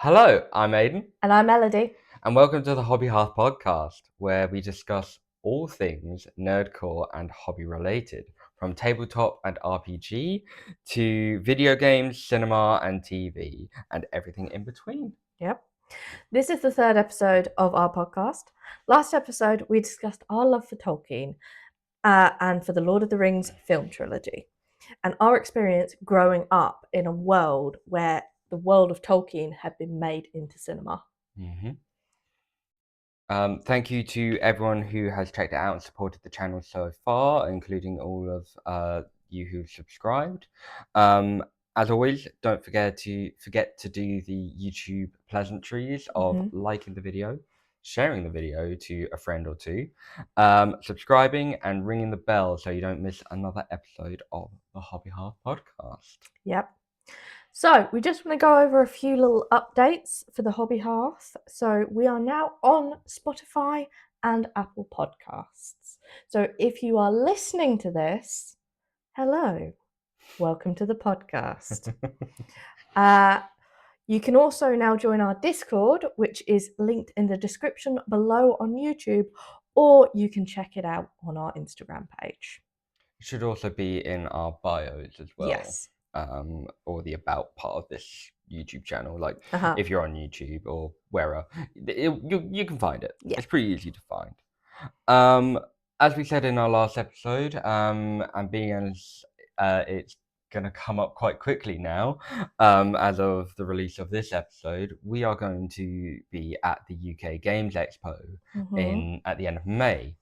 Hello, I'm Aidan, And I'm Melody. and welcome to the Hobby Hearth podcast, where we discuss all things nerdcore and hobby related, from tabletop and RPG to video games, cinema, and TV, and everything in between. Yep. This is the third episode of our podcast. Last episode, we discussed our love for Tolkien and for the Lord of the Rings film trilogy, and our experience growing up in a world where the world of Tolkien had been made into cinema. Thank you to everyone who has checked it out and supported the channel so far, including all of you who've subscribed. As always, don't forget to do the YouTube pleasantries of liking the video, sharing the video to a friend or two, subscribing and ringing the bell so you don't miss another episode of the Hobby Hearth podcast. Yep. So we just want to go over a few little updates for the Hobby Hearth. So we are now on Spotify and Apple Podcasts. So if you are listening to this, hello, welcome to the podcast. You can also now join our Discord, which is linked in the description below on YouTube, or you can check it out on our Instagram page. It should also be in our bios as well. Yes. Or the about part of this YouTube channel. Like if you're on YouTube or wherever, you can find it. Yeah. It's pretty easy to find. As we said in our last episode, and being as it's gonna come up quite quickly now, as of the release of this episode, we are going to be at the UK Games Expo at the end of May.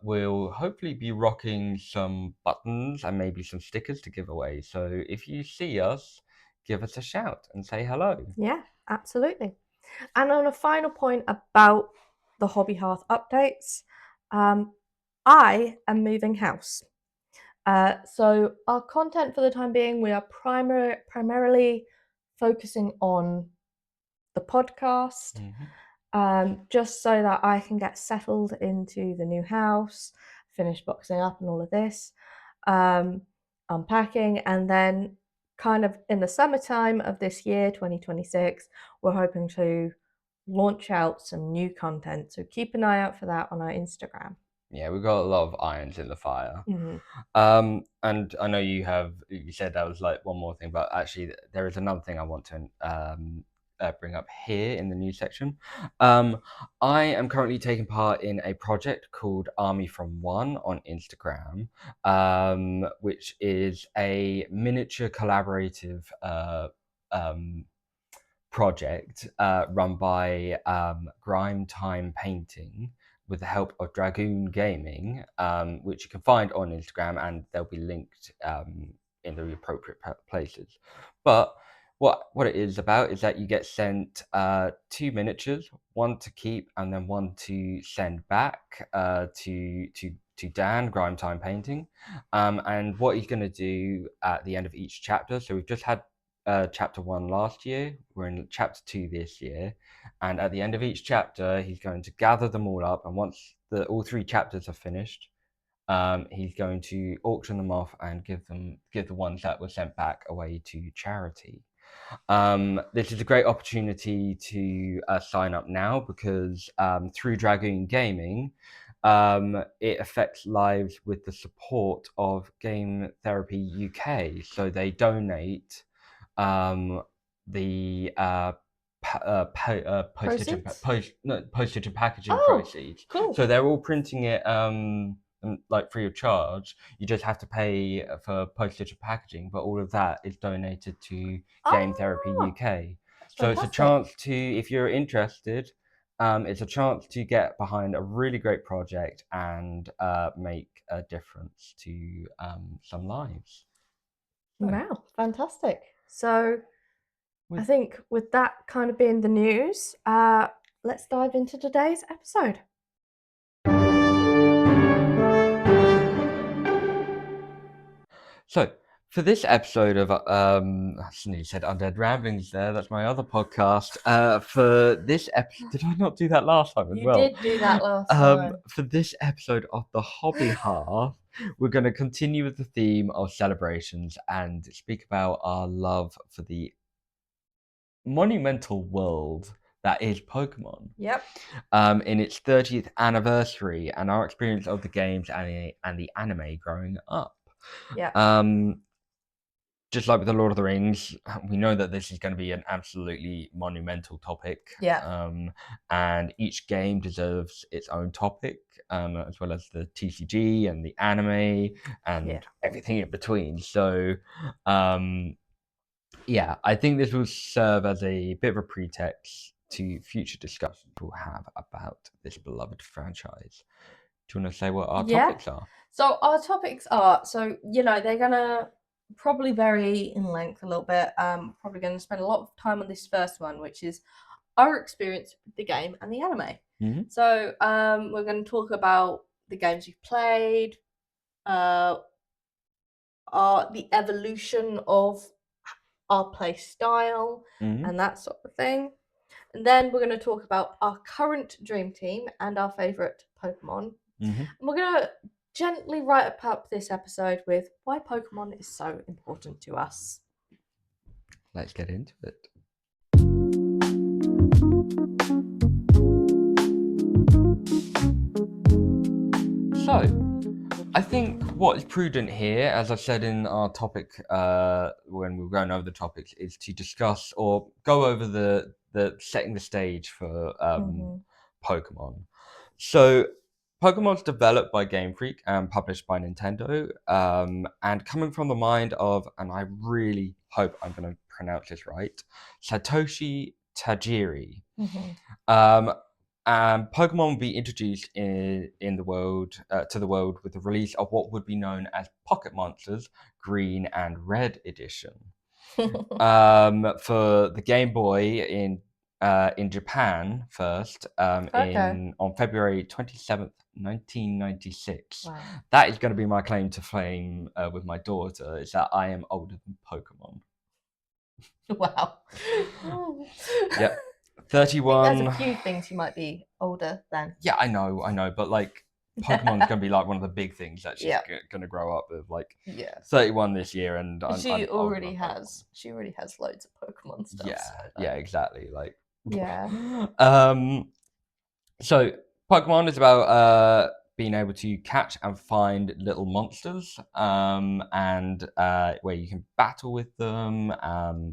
We'll hopefully be rocking some buttons and maybe some stickers to give away. So if you see us, give us a shout and say hello. Yeah, absolutely. And on a final point about the Hobby Hearth updates, I am moving house. So our content for the time being, we are primarily focusing on the podcast, just so that I can get settled into the new house, finish boxing up and all of this, unpacking, and then kind of in the summertime of this year, 2026, we're hoping to launch out some new content. So keep an eye out for that on our Instagram. Yeah, we've got a lot of irons in the fire. And I know you said that was like one more thing, but actually there is another thing I want to bring up here in the news section. I am currently taking part in a project called Army from One on Instagram, which is a miniature collaborative project run by Grime Time Painting with the help of Dragoon Gaming, which you can find on Instagram, and they'll be linked in the appropriate places. But what it is about is that you get sent 2 miniatures, one to keep and then one to send back to Dan, Grime Time Painting. And what he's going to do at the end of each chapter, so we've just had chapter 1 last year, we're in chapter 2 this year, and at the end of each chapter he's going to gather them all up, and once all 3 chapters are finished, he's going to auction them off and give the ones that were sent back away to charity. This is a great opportunity to sign up now, because through Dragoon Gaming, it affects lives with the support of Game Therapy UK. So they donate the postage and packaging proceeds. Cool. So they're all printing it like free of charge. You just have to pay for postage and packaging, but all of that is donated to Game Therapy UK. So it's a chance to, if you're interested, it's a chance to get behind a really great project and make a difference to some lives. Wow, fantastic. So I think with that kind of being the news, let's dive into today's episode. So for this episode of I nearly said Undead Ramblings there, that's my other podcast. For this episode, did I not do that last time as well? You did do that last time. For this episode of the Hobby Hearth, we're going to continue with the theme of celebrations and speak about our love for the monumental world that is Pokemon. Yep. In its 30th anniversary, and our experience of the games and the anime growing up. Yep. Just like with the Lord of the Rings, we know that this is going to be an absolutely monumental topic. Yeah. And each game deserves its own topic, as well as the TCG and the anime and everything in between. So, yeah, I think this will serve as a bit of a pretext to future discussions we'll have about this beloved franchise. Do you want to say what our topics are? So our topics are, they're gonna probably vary in length a little bit. Probably gonna spend a lot of time on this first one, which is our experience with the game and the anime. Mm-hmm. So we're gonna talk about the games you've played, the evolution of our play style, and that sort of thing. And then we're going to talk about our current dream team and our favourite Pokemon. Mm-hmm. And we're going to gently wrap up this episode with why Pokemon is so important to us. Let's get into it. So, I think what is prudent here, as I said in our topic when we were going over the topics, is to discuss or go over the setting the stage for Pokemon. So, Pokemon's developed by Game Freak and published by Nintendo, and coming from the mind of, and I really hope I'm going to pronounce this right, Satoshi Tajiri. Pokemon will be introduced in the world to the world with the release of what would be known as Pocket Monsters Green and Red Edition. For the Game Boy in Japan first, on February 27th, 1996. Wow. That is going to be my claim to fame with my daughter, is that I am older than Pokemon. Wow. Yep. 31. There's a few things you might be older than. Yeah, I know, but like Pokemon's gonna be like one of the big things that she's gonna grow up with. Like 31 this year, and she already has loads of Pokemon stuff. Yeah, exactly. Like so Pokemon is about being able to catch and find little monsters, and where you can battle with them,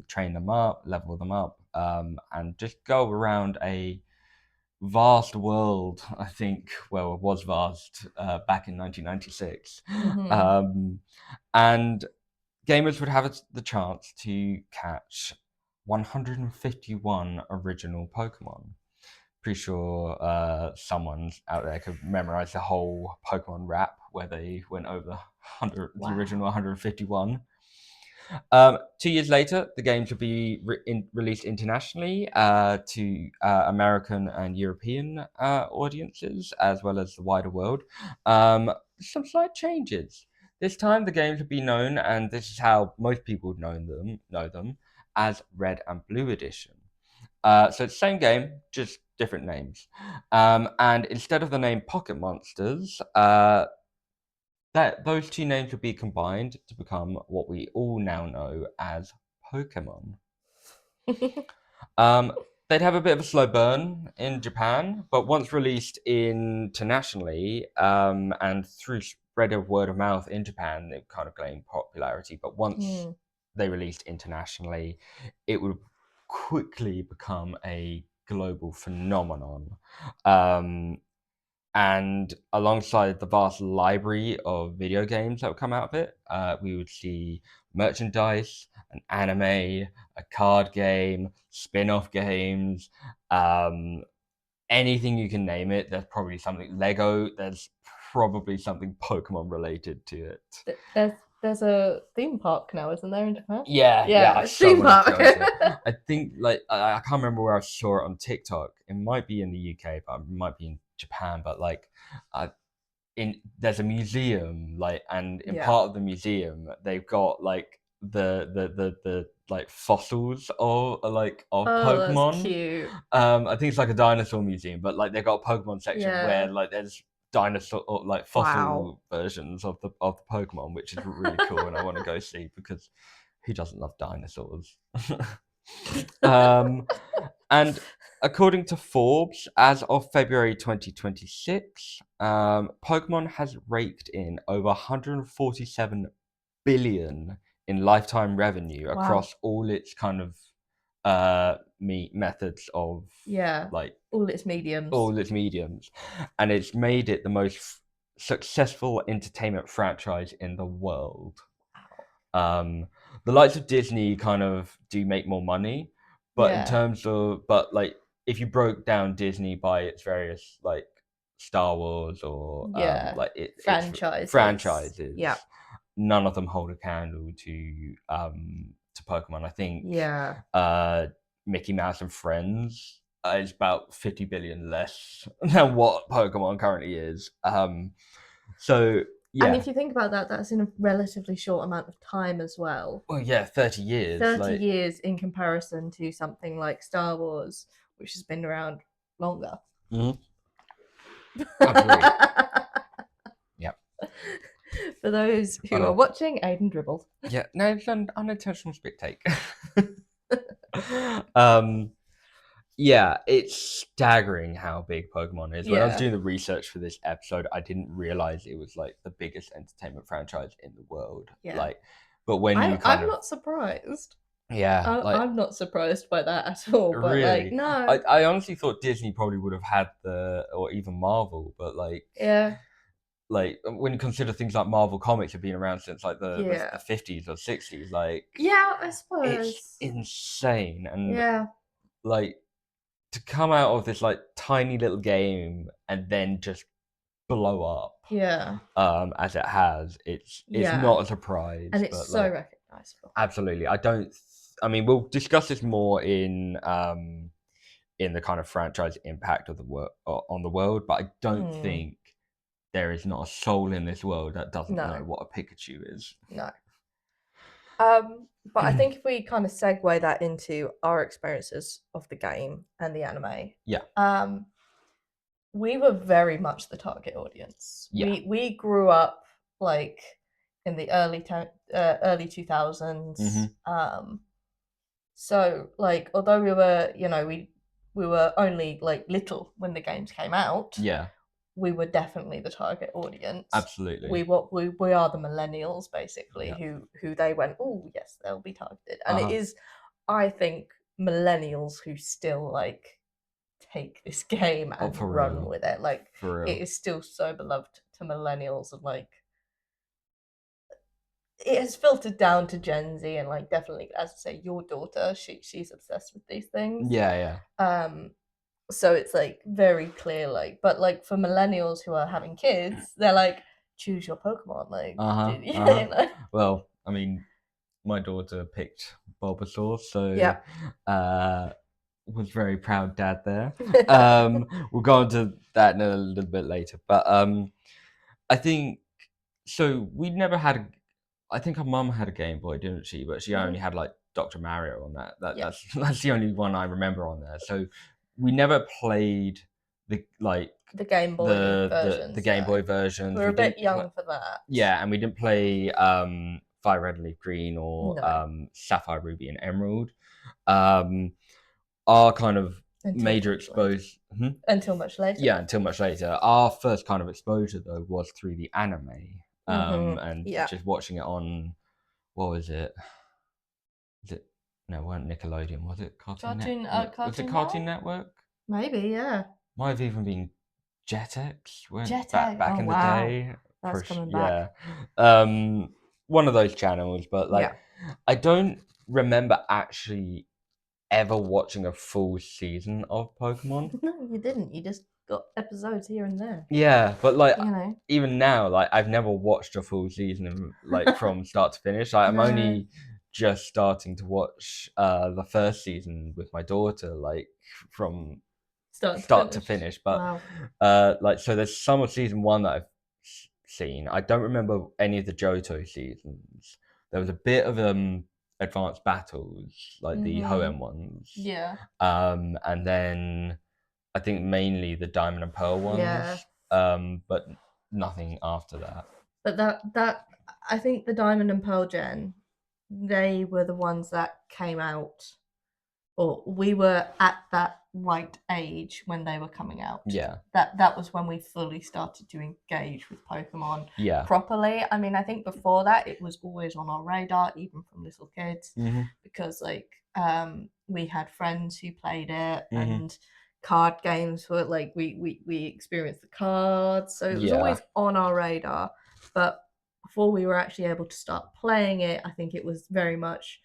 train them up, level them up, and just go around a vast world. I think, well, it was vast back in 1996. And gamers would have the chance to catch 151 original Pokemon. Pretty sure someone out there could memorize the whole Pokemon rap where they went over the original 151. 2 years later, the games will be released internationally to American and European audiences, as well as the wider world. Some slight changes. This time, the games will be known, and this is how most people know them, as Red and Blue Edition. So it's the same game, just different names. And instead of the name Pocket Monsters, those two names would be combined to become what we all now know as Pokemon. They'd have a bit of a slow burn in Japan, but once released internationally, and through spread of word of mouth in Japan, they kind of gained popularity. But once they released internationally, it would quickly become a global phenomenon. And alongside the vast library of video games that would come out of it, we would see merchandise, an anime, a card game, spin-off games, anything you can name it. There's probably something Lego. There's probably something Pokemon related to it. There's a theme park now, isn't there, in Japan? Yeah, I theme park. I think I can't remember where I saw it on TikTok. It might be in the UK, but it might be in Japan. But like, there's a museum, and in part of the museum, they've got like the like fossils of Pokemon. That's cute. I think it's like a dinosaur museum, but like they've got a Pokemon section where like there's dinosaur or like fossil versions of the Pokemon, which is really cool, and I want to go see because who doesn't love dinosaurs? And according to Forbes, as of February 2026, Pokemon has raked in over 147 billion in lifetime revenue Wow. across all its kind of methods of Yeah. like All its mediums. all its mediums, and it's made it the most successful entertainment franchise in the world. The likes of Disney kind of do make more money, but in Yeah. terms of like if you broke down Disney by its various like Star Wars or Yeah. like its franchises, Yeah. none of them hold a candle to Pokemon. I think Yeah. Mickey Mouse and Friends is about 50 billion less than what Pokemon currently is. So yeah. And if you think about that, that's in a relatively short amount of time as well. Well, yeah, 30 years. 30 years in comparison to something like Star Wars, which has been around longer. Mhm. Absolutely. Yep. For those who are watching, Aiden dribbled. Yeah, no, it's an unintentional spit take. Yeah, it's staggering how big Pokemon is. When I was doing the research for this episode, I didn't realize it was like the biggest entertainment franchise in the world. Yeah. Like, but when you I'm not surprised. yeah, like I'm not surprised by that at all. But really, like, no, I honestly thought Disney probably would have had or even Marvel, but like, yeah, like when you consider things like Marvel comics have been around since like the 50s or 60s, like yeah, I it's suppose. insane. And Yeah, like to come out of this like tiny little game and then just blow up yeah, as it has, it's yeah. not a surprise, and it's but so like recognizable. absolutely. I mean, we'll discuss this more in the kind of franchise impact of the world on the world, but I don't think there is not a soul in this world that doesn't know what a Pikachu is. No. But I think if we kind of segue that into our experiences of the game and the anime, yeah, we were very much the target audience. Yeah. We grew up like in the early 2000s. So like although we were, we were only like little when the games came out. Yeah. We were definitely the target audience. Absolutely. We are the millennials basically who they went, oh yes, they'll be targeted. And it is, I think, millennials who still like take this game and run with it. Like it is still so beloved to millennials, and like it has filtered down to Gen Z, and like definitely, as I say, your daughter, she's obsessed with these things. Yeah. So it's like very clear, like, but like for millennials who are having kids, they're like, choose your Pokemon, like, you know? Well, I mean, my daughter picked Bulbasaur, so was very proud dad there. We'll go into that in a little bit later, but I think so. We never had. I think her mum had a Game Boy, didn't she? But she only had like Dr. Mario on that. That's the only one I remember on there. So we never played the Game Boy versions. The Game Boy versions. We're a bit young for that. Yeah, and we didn't play Fire Red Leaf Green or Sapphire Ruby and Emerald. Our kind of major exposure until much later. Yeah, until much later. Our first kind of exposure though was through the anime. And just watching it on, what was it? No, it wasn't Nickelodeon, was it? Cartoon Network? Was it Cartoon Network? Maybe, yeah. Might have even been Jetix. Back in the day. That's coming back. Yeah. One of those channels, but like I don't remember actually ever watching a full season of Pokemon. No, you didn't. You just got episodes here and there. Yeah, but like even now, like I've never watched a full season like from start to finish. Like, I'm only just starting to watch the first season with my daughter, like from start to finish. But like so, there's some of season 1 that I've seen. I don't remember any of the Johto seasons. There was a bit of advanced battles, like the Hoenn ones. Yeah. And then I think mainly the Diamond and Pearl ones. Yeah. But nothing after that. But that I think the Diamond and Pearl gen, they were the ones that came out or we were at that right age when they were coming out. Yeah. That was when we fully started to engage with Pokemon Yeah. properly. I mean, I think before that it was always on our radar, even from little kids, because like we had friends who played it, and card games were like we experienced the cards, so it was always on our radar. But before we were actually able to start playing it, I think it was very much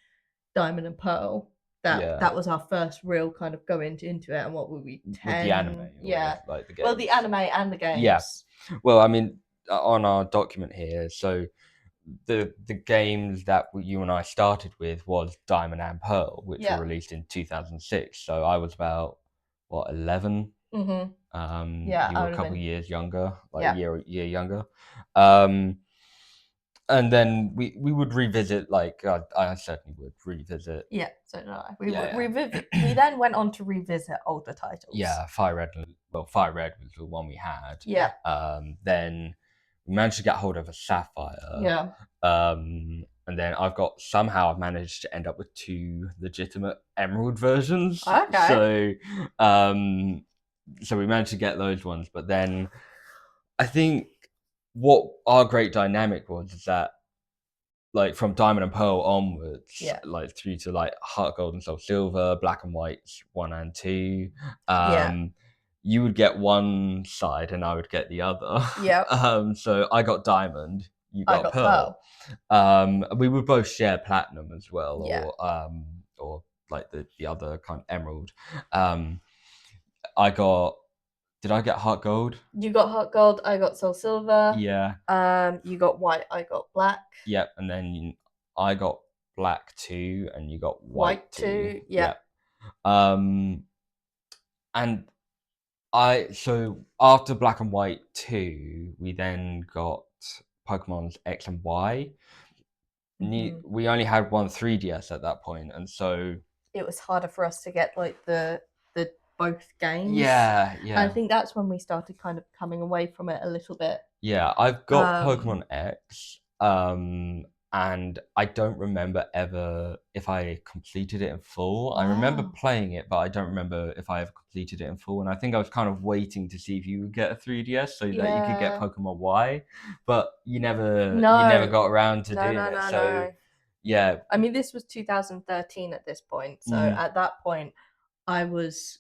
Diamond and Pearl. That was our first real kind of go into it. And what were we, 10? With the anime, Yeah. or like the games. Well, the anime and the games. Yeah. Well, I mean, on our document here, so the games that you and I started with was Diamond and Pearl, which were released in 2006. So I was about, what, 11? Mm-hmm. You were a couple years younger, like a year younger. And then we would revisit, like I certainly would revisit. Yeah, so did I. We then went on to revisit older titles. Yeah, Fire Red was the one we had. Yeah. Then we managed to get hold of a Sapphire. Yeah. And then I've managed to end up with 2 legitimate Emerald versions. Okay. So we managed to get those ones, but then I think what our great dynamic was is that, like, from Diamond and Pearl onwards, like through to like Heart Gold and Soul Silver, Black and White 1 and 2, you would get one side and I would get the other. Yeah. So I got Diamond, you got Pearl. We would both share Platinum as well, or like the other kind of Emerald. Did I get Heart Gold? You got Heart Gold, I got Soul Silver. Yeah. You got White, I got Black. Yep, and then I got Black 2 and you got White 2. Yeah. And so after Black and White 2, we then got Pokemon's X and Y. We only had one 3DS at that point, and so it was harder for us to get like the both games. Yeah. I think that's when we started kind of coming away from it a little bit. Yeah, I've got Pokemon X, and I don't remember ever if I completed it in full. I remember playing it, but I don't remember if I ever completed it in full. And I think I was kind of waiting to see if you would get a 3DS so that you could get Pokemon Y, but you never got around to doing it. So yeah, I mean, this was 2013 at this point. So at that point, I was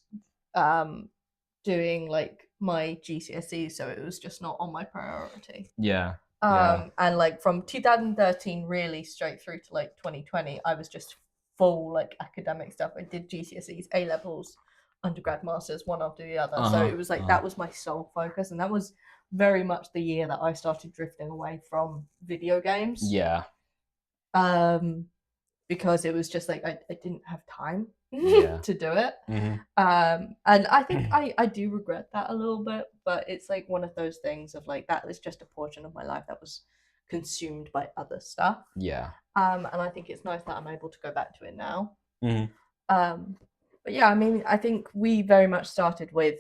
doing like my GCSEs, so it was just not on my priority. Yeah. And like from 2013 really straight through to like 2020, I was just full like academic stuff. I did GCSEs, A levels, undergrad, masters, one after the other. So it was like that was my sole focus, and that was very much the year that I started drifting away from video games. Yeah. Because it was just like I didn't have time to do it. And I think I do regret that a little bit, but it's like one of those things of like that is just a portion of my life that was consumed by other stuff. Yeah. And I think it's nice that I'm able to go back to it now. But yeah, I mean, I think we very much started with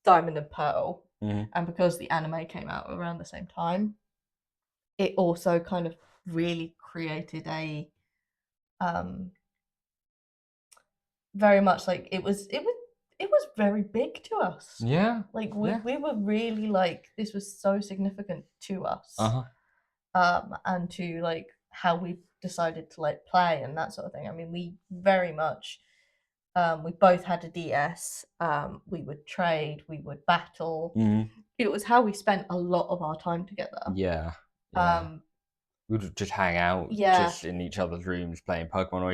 Diamond and Pearl, and because the anime came out around the same time, it also kind of really created a very much like it was very big to us. Yeah. Like we were really like, this was so significant to us. And to like how we decided to like play and that sort of thing. I mean, we very much we both had a DS. We would trade, we would battle. It was how we spent a lot of our time together. Yeah. We would just hang out, just in each other's rooms playing Pokemon, or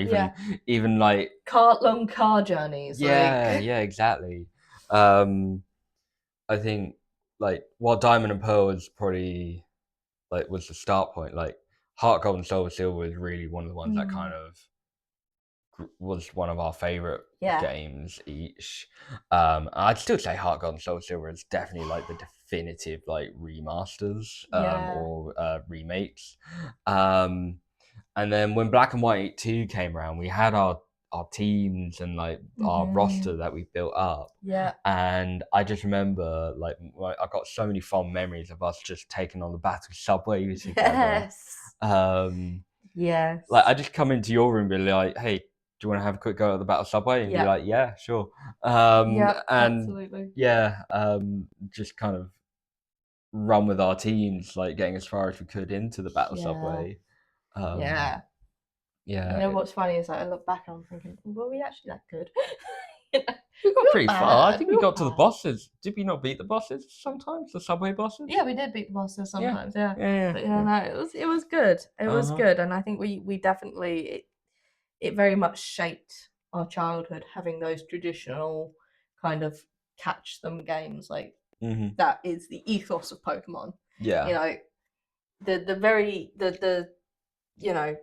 even like long car journeys. Yeah, exactly. I think like while Diamond and Pearl was probably like was the start point, like Heart Gold and Soul Silver was really one of the ones that kind of was one of our favorite games each. I'd still say Heart Gold and Soul Silver is definitely like the definitive like remasters or remakes. And then when Black and White 2 came around, we had our teams and like our roster that we built up. And I just remember like I got so many fond memories of us just taking on the battle subway together. Like I just come into your room and be like, hey, you want to have a quick go at the battle subway?" And be Yeah. like, "Yeah, sure." Yeah, And absolutely. yeah, just kind of run with our teams, like getting as far as we could into the battle Yeah. subway. Um, Yeah. You yeah, know what's funny is that I look back and I'm thinking, were we actually that good? You know, we got we were pretty far. I bad. think We we were got to the bad. bosses. Did we not beat the bosses sometimes? The subway bosses? Yeah, we did beat the bosses Yeah, sometimes, yeah. yeah, But yeah. no, it was good. It was Uh-huh. good, and I think we definitely it very much shaped our childhood having those traditional kind of catch them games. Like Hmm. that is the ethos of Pokemon. You Yeah. know, the very the you know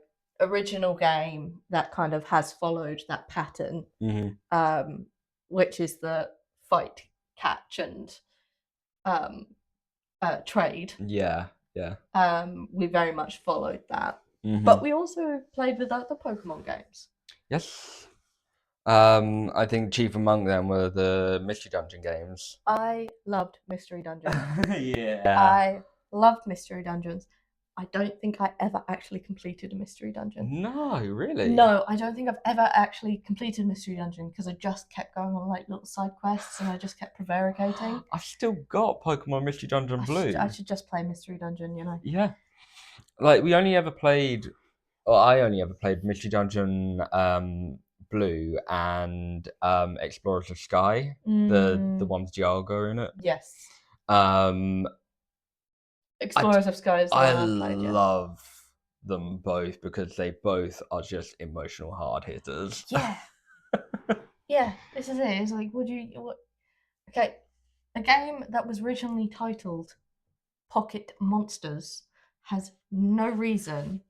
original game that kind of has followed that pattern, Hmm. um, which is the fight, catch, and um, trade. Yeah. Yeah. We very much followed that, but Hmm. we also played with other Pokemon games. Yes. I think chief among them were the Mystery Dungeon games. I loved Mystery Dungeons. Yeah. I loved Mystery Dungeons. I don't think I ever actually completed a Mystery Dungeon. No, really? No, I don't think I've ever actually completed a Mystery Dungeon because I just kept going on like little side quests and I just kept prevaricating. I've still got Pokemon Mystery Dungeon Blue. I should just play Mystery Dungeon, you know. Yeah. Like we only ever played, or I only ever played Mystery Dungeon Blue and Explorers of Sky, the one with Dialga in it. Yes. Um, Explorers of Sky is the I one I've played, yeah. love them both because they both are just emotional hard hitters. Yeah. Yeah, this is it. It's like, okay, a game that was originally titled Pocket Monsters has no reason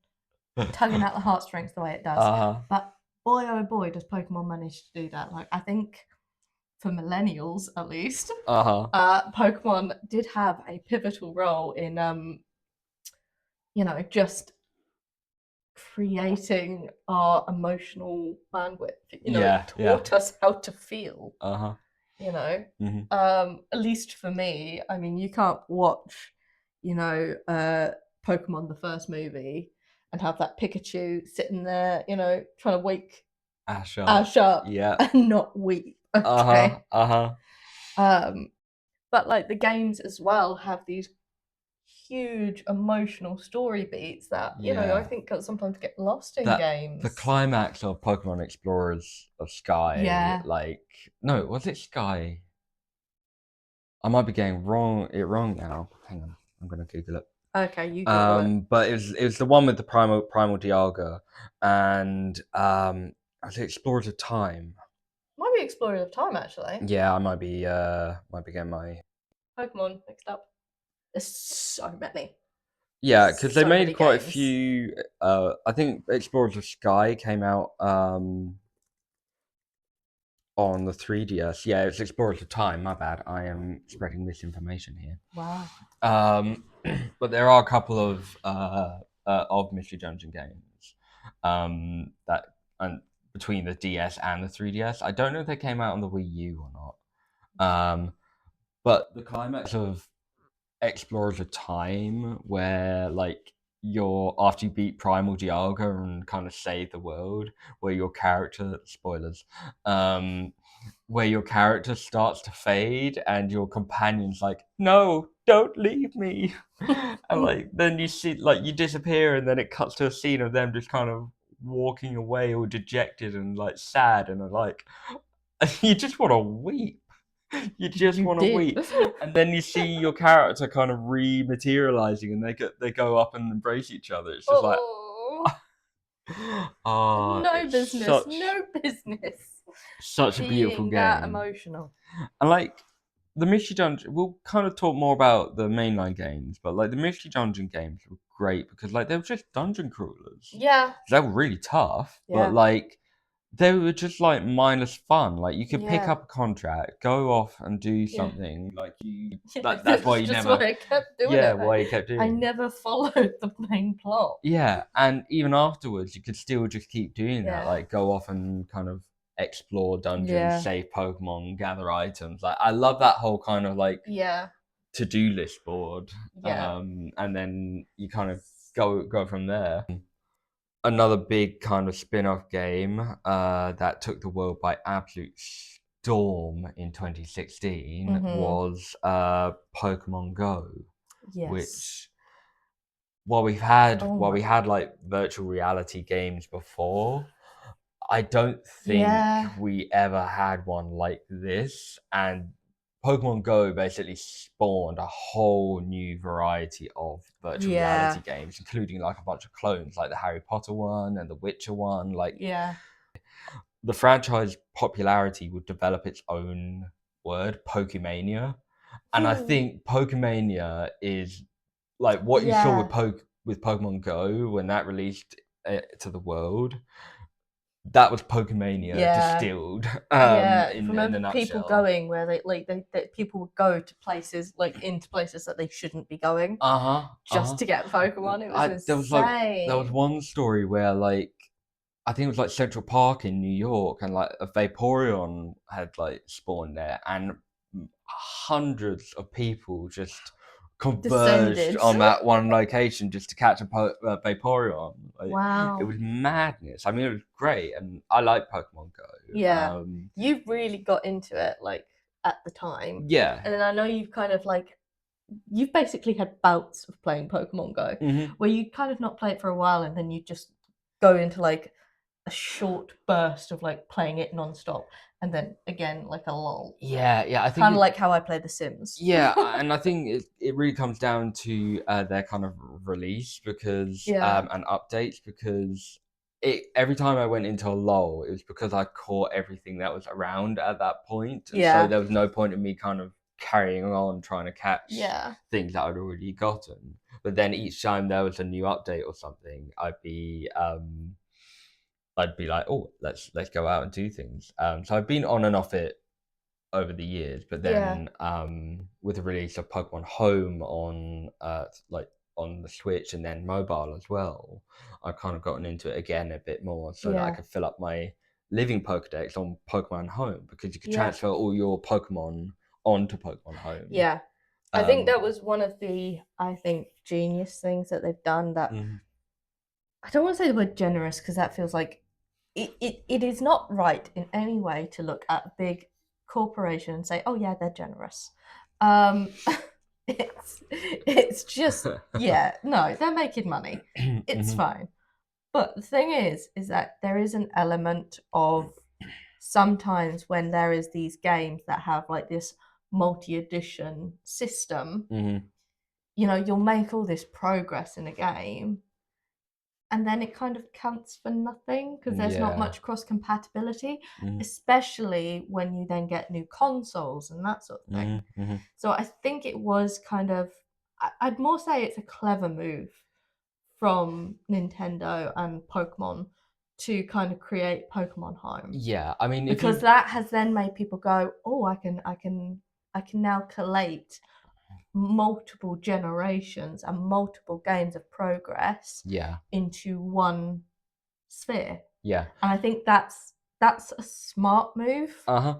tugging at the heartstrings the way it does. But boy, oh boy, does Pokemon manage to do that. Like, I think for millennials at least, Pokemon did have a pivotal role in, just creating our emotional bandwidth. It taught us how to feel. Mhm. At least for me, I mean, you can't watch, Pokemon the first movie and have that Pikachu sitting there, trying to wake Ash Ash up Yeah. and not weep. Okay. Um, but like the games as well have these huge emotional story beats that I think sometimes get lost in games. The climax of Pokemon Explorers of Sky, Yeah. like no, was it Sky? I might be getting it wrong now. Hang on, I'm gonna Google it. Okay, you Google it. But it was the one with the primal Dialga, and was it Explorers of Time? Might be Explorers of Time actually. Yeah, I might be getting my Pokemon mixed up. There's so many. yeah, because they So made many quite a games. few. I think Explorers of Sky came out on the 3DS. Yeah, it's Explorers of Time. My bad. I am spreading misinformation here. Wow. But there are a couple of Mystery Dungeon games that and between the DS and the 3DS. I don't know if they came out on the Wii U or not. But the climax of Explorers of Time, where like you're after you beat Primal Dialga and kind of save the world, where your character spoilers, where your character starts to fade and your companion's like, "No, don't leave me," and like then you see like you disappear and then it cuts to a scene of them just kind of walking away all dejected and like sad and like you just want to weep. You just want to weep, and then you see your character kind of rematerializing, and they go up and embrace each other. It's just like, no it's business, no business. such a beautiful Being game. that emotional. And like the Mystery Dungeon, we'll kind of talk more about the mainline games, but like the Mystery Dungeon games were great because like they were just dungeon crawlers. Yeah. They were really tough, Yeah. but like they were just like mindless fun. Like you could pick Yeah. up a contract, go off and do Yeah. something. Like you, that's why you just never. why I kept doing Yeah, it. why you kept doing I it. never followed the main plot. Yeah, and even afterwards, you could still just keep doing that. Yeah. Like go off and kind of explore dungeons, Yeah. save Pokemon, gather items. Like I love that whole kind of like Yeah. to-do list board. Yeah. And then you kind of go from there. another big kind of spin-off game that took the world by absolute storm in 2016 Mm-hmm. was Pokemon Go, Yes. which while we had Oh while my. we had like virtual reality games before, I don't think Yeah. we ever had one like this. And Pokemon Go basically spawned a whole new variety of virtual reality Yeah. games, including like a bunch of clones, like the Harry Potter one and the Witcher one. Like Yeah. the franchise popularity would develop its own word, Pokemania. And I Hmm. think Pokemania is like what you saw Yeah. with Pokemon Go when that released to the world. That was Pokemania Yeah. distilled Yeah. in a Remember people nutshell. going where they people would go to places like into places that they shouldn't be going Uh-huh. just Uh-huh. to get Pokemon. It was There was insane. one story where like I think it was like Central Park in New York, and like a Vaporeon had like spawned there, and hundreds of people just converged Descended. on that one location just to catch a Vaporeon. Like, it Wow. was madness. I mean, it was great, and I like Pokemon Go. Yeah. You really got into it like at the time. Yeah. And then I know you've kind of like you've basically had bouts of playing Pokemon Go Hmm. where you kind of not play it for a while and then you just go into like a short burst of like playing it non-stop and then again like a lull. Yeah, yeah. I think Kind of like how I play The Sims. yeah, and I think it really comes down to their kind of release because Yeah. and updates because every time I went into a lull, it was because I caught everything that was around at that point, and so Yeah. there was no point in me kind of carrying on trying to catch Yeah. things that I'd already gotten. But then each time there was a new update or something, I'd be like, oh, let's go out and do things. So I've been on and off it over the years, but Yeah. then with the release of Pokemon Home on like on the Switch and then mobile as well, I've kind of gotten into it again a bit more so that I Yeah. could fill up my living Pokedex on Pokemon Home because you could Yeah. transfer all your Pokemon onto Pokemon Home. Yeah. I think that was one of the I think genius things that they've done that Mhm. I don't want to say the word generous because that feels like it is not right in any way to look at a big corporation and say, oh yeah, they're generous. Um, it's just yeah, no, they're making money. It's Mhm. fine. But the thing is that there is an element of sometimes when there is these games that have like this multi-edition system, Mhm. you know, you'll make all this progress in a game and then it kind of counts for nothing because there's not Yeah. much cross compatibility, Mhm. especially when you then get new consoles and that sort of thing. Mhm. Mhm. So I think it was kind of, I'd more say it's a clever move from Nintendo and Pokemon to kind of create Pokemon Home Yeah. I mean, if because you that has then made people go, oh, I can now collate multiple generations and multiple games of progress yeah. into one sphere. Yeah. And I think that's a smart move. Uh-huh.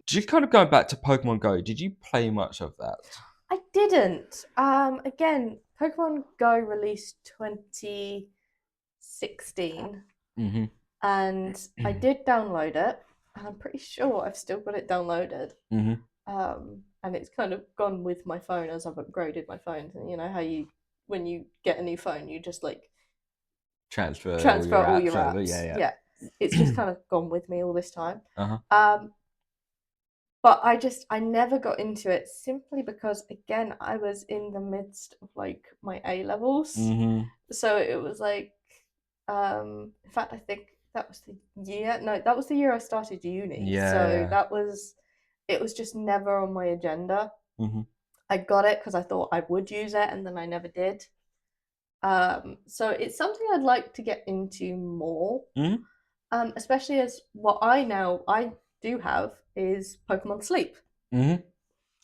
Just kind of going back to Pokemon Go, did you play much of that? I didn't. Again, Pokemon Go released 2016 Mhm. and I did download it and I'm pretty sure I've still got it downloaded. Mhm. And it's kind of gone with my phone as I've upgraded my phone. And you know how you when you get a new phone, you just like Transfer all transfer your all your apps over. apps. Yeah, Yeah, it's yeah. just kind of gone with me all this time. Uh-huh. Um, but I never got into it simply because again I was in the midst of like my A levels, Mhm. so it was like in fact I think that was that was the year I started uni, Yeah, so yeah. that was it was just never on my agenda. Mhm. I got it because I thought I would use it, and then I never did. So it's something I'd like to get into more, Mhm. especially as what I do have is Pokemon Sleep, Mhm.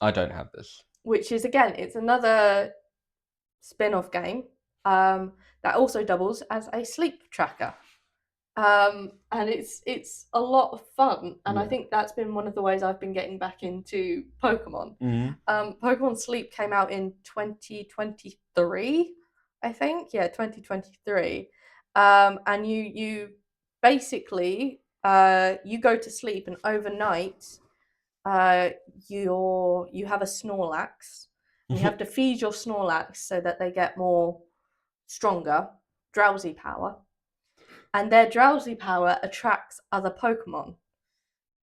I don't have this. which is again it's another spin-off game that also doubles as a sleep tracker. And it's a lot of fun, and I Yeah. think that's been one of the ways I've been getting back into Pokemon. Mhm. Pokemon Sleep came out in 2023, I think. Yeah, 2023. and you basically you go to sleep, and overnight you have a Snorlax, and you have to feed your Snorlax so that they get more stronger drowsy power, and their drowsy power attracts other Pokemon.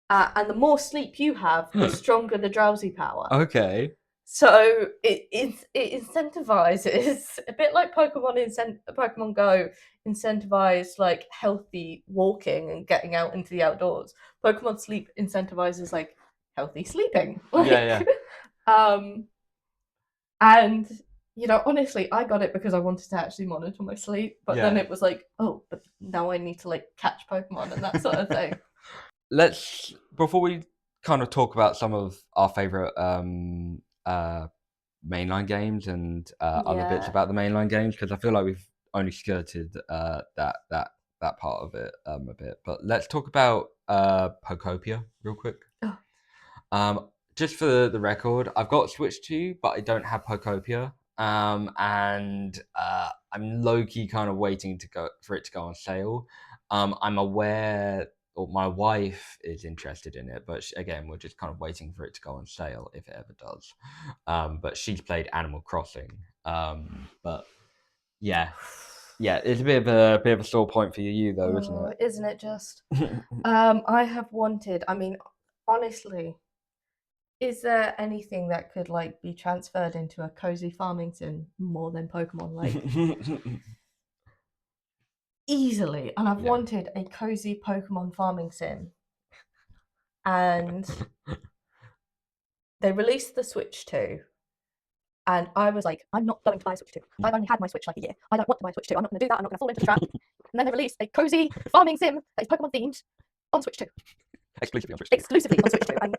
And the more sleep you have, the stronger the drowsy power. Okay. So it incentivizes a bit like Pokemon Go incentivize like healthy walking and getting out into the outdoors. Pokemon Sleep incentivizes like healthy sleeping. Yeah. Um, and honestly, I got it because I wanted to actually monitor my sleep, but then it was like, oh, but now I need to like catch Pokemon and that sort of thing. Before we kind of talk about some of our favorite mainline games and other bits about the mainline games, because I feel like we've only skirted that part of it a bit. But let's talk about Pokopia real quick. Just for the record, I've got Switch 2, but I don't have Pokopia. And I'm low-key kind of waiting for it to go on sale. I'm aware, or my wife is interested in it, but again, we're just kind of waiting for it to go on sale if it ever does. But she's played Animal Crossing. But yeah, it's a bit of a sore point for you though, isn't it? Isn't it just? I have wanted. I mean, honestly, is there anything that could like be transferred into a cozy farming sim more than Pokemon? Like easily. And I've wanted a cozy Pokemon farming sim. And they released the Switch 2. And I was like, I'm not going to buy a Switch 2. I've only had my Switch like a year. I don't want to buy a Switch 2. I'm not going to do that. I'm not going to fall into the trap. And then they released a cozy farming sim that is Pokemon themed on Switch 2. Exclusively on Switch 2. Exclusively on Switch 2. And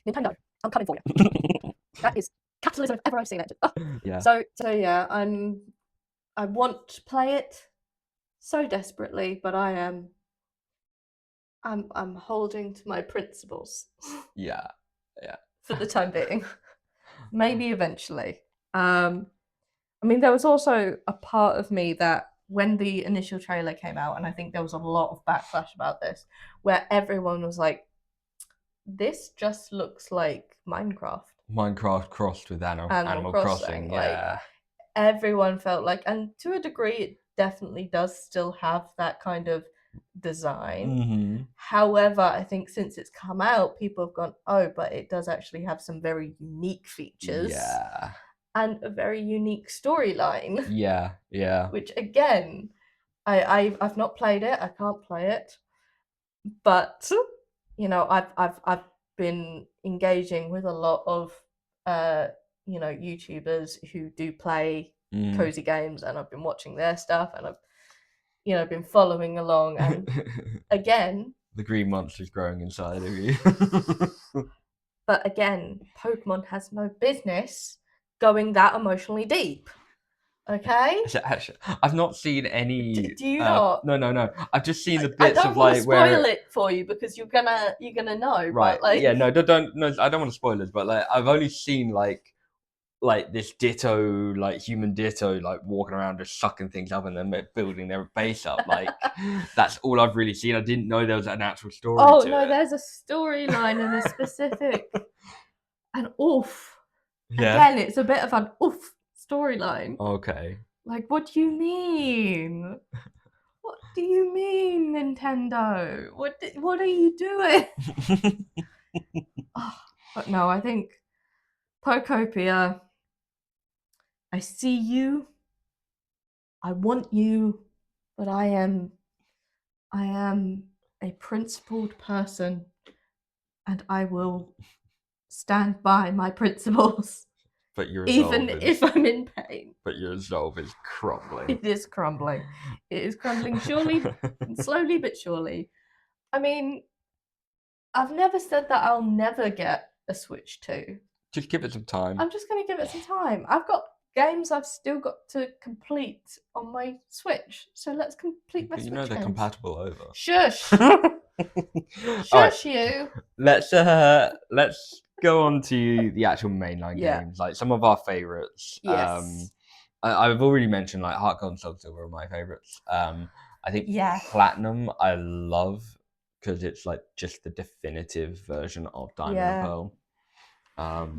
Nintendo, I'm coming for you. That is capitalism if ever I've seen it. Oh. Yeah. So yeah, I want to play it so desperately, but I'm holding to my principles. Yeah. For the time being. Maybe eventually. I mean, there was also a part of me that when the initial trailer came out, and I think there was a lot of backlash about this, where everyone was like, this just looks like Minecraft. Minecraft crossed with Animal Crossing. Yeah. Like, everyone felt like, and to a degree, it definitely does still have that kind of design. Mm-hmm. However, I think since it's come out, people have gone, oh, but it does actually have some very unique features. Yeah. And a very unique storyline. Yeah. Which again, I've not played it. I can't play it, but I've been engaging with a lot of YouTubers who do play cozy games, and I've been watching their stuff, and I've been following along, and again, the green monster's growing inside of you. But again, Pokemon has no business going that emotionally deep. Okay? I've not seen any. Do you not? No. I've just seen the bits of like where. I don't want to spoil it for you because you're gonna know. Right. But, like... Yeah. No. Don't. No. I don't want to spoil it. But like, I've only seen like this Ditto, like human Ditto, like walking around just sucking things up and then building their base up. Like that's all I've really seen. I didn't know there was an actual story. Oh no, there's a storyline and a specific an oof. Yeah. Again, it's a bit of an oof storyline. Okay. Like, what do you mean? What do you mean, Nintendo? What are you doing? But no, I think Pokopia, I see you, I want you, but I am a principled person, and I will stand by my principles. But your even if I'm in pain. But your resolve is crumbling. It is crumbling. It is crumbling slowly but surely. I mean, I've never said that I'll never get a Switch 2. Just give it some time. I'm just going to give it some time. I've got games I've still got to complete on my Switch, so let's complete my Switch games. They're compatible over. Shush! Shush right. You! Let's go on to the actual mainline games, like some of our favorites. Yes. I've already mentioned like Heart Gold and Soul Silver are my favorites. I think Yeah. Platinum I love because it's like just the definitive version of Diamond and Yeah. Pearl.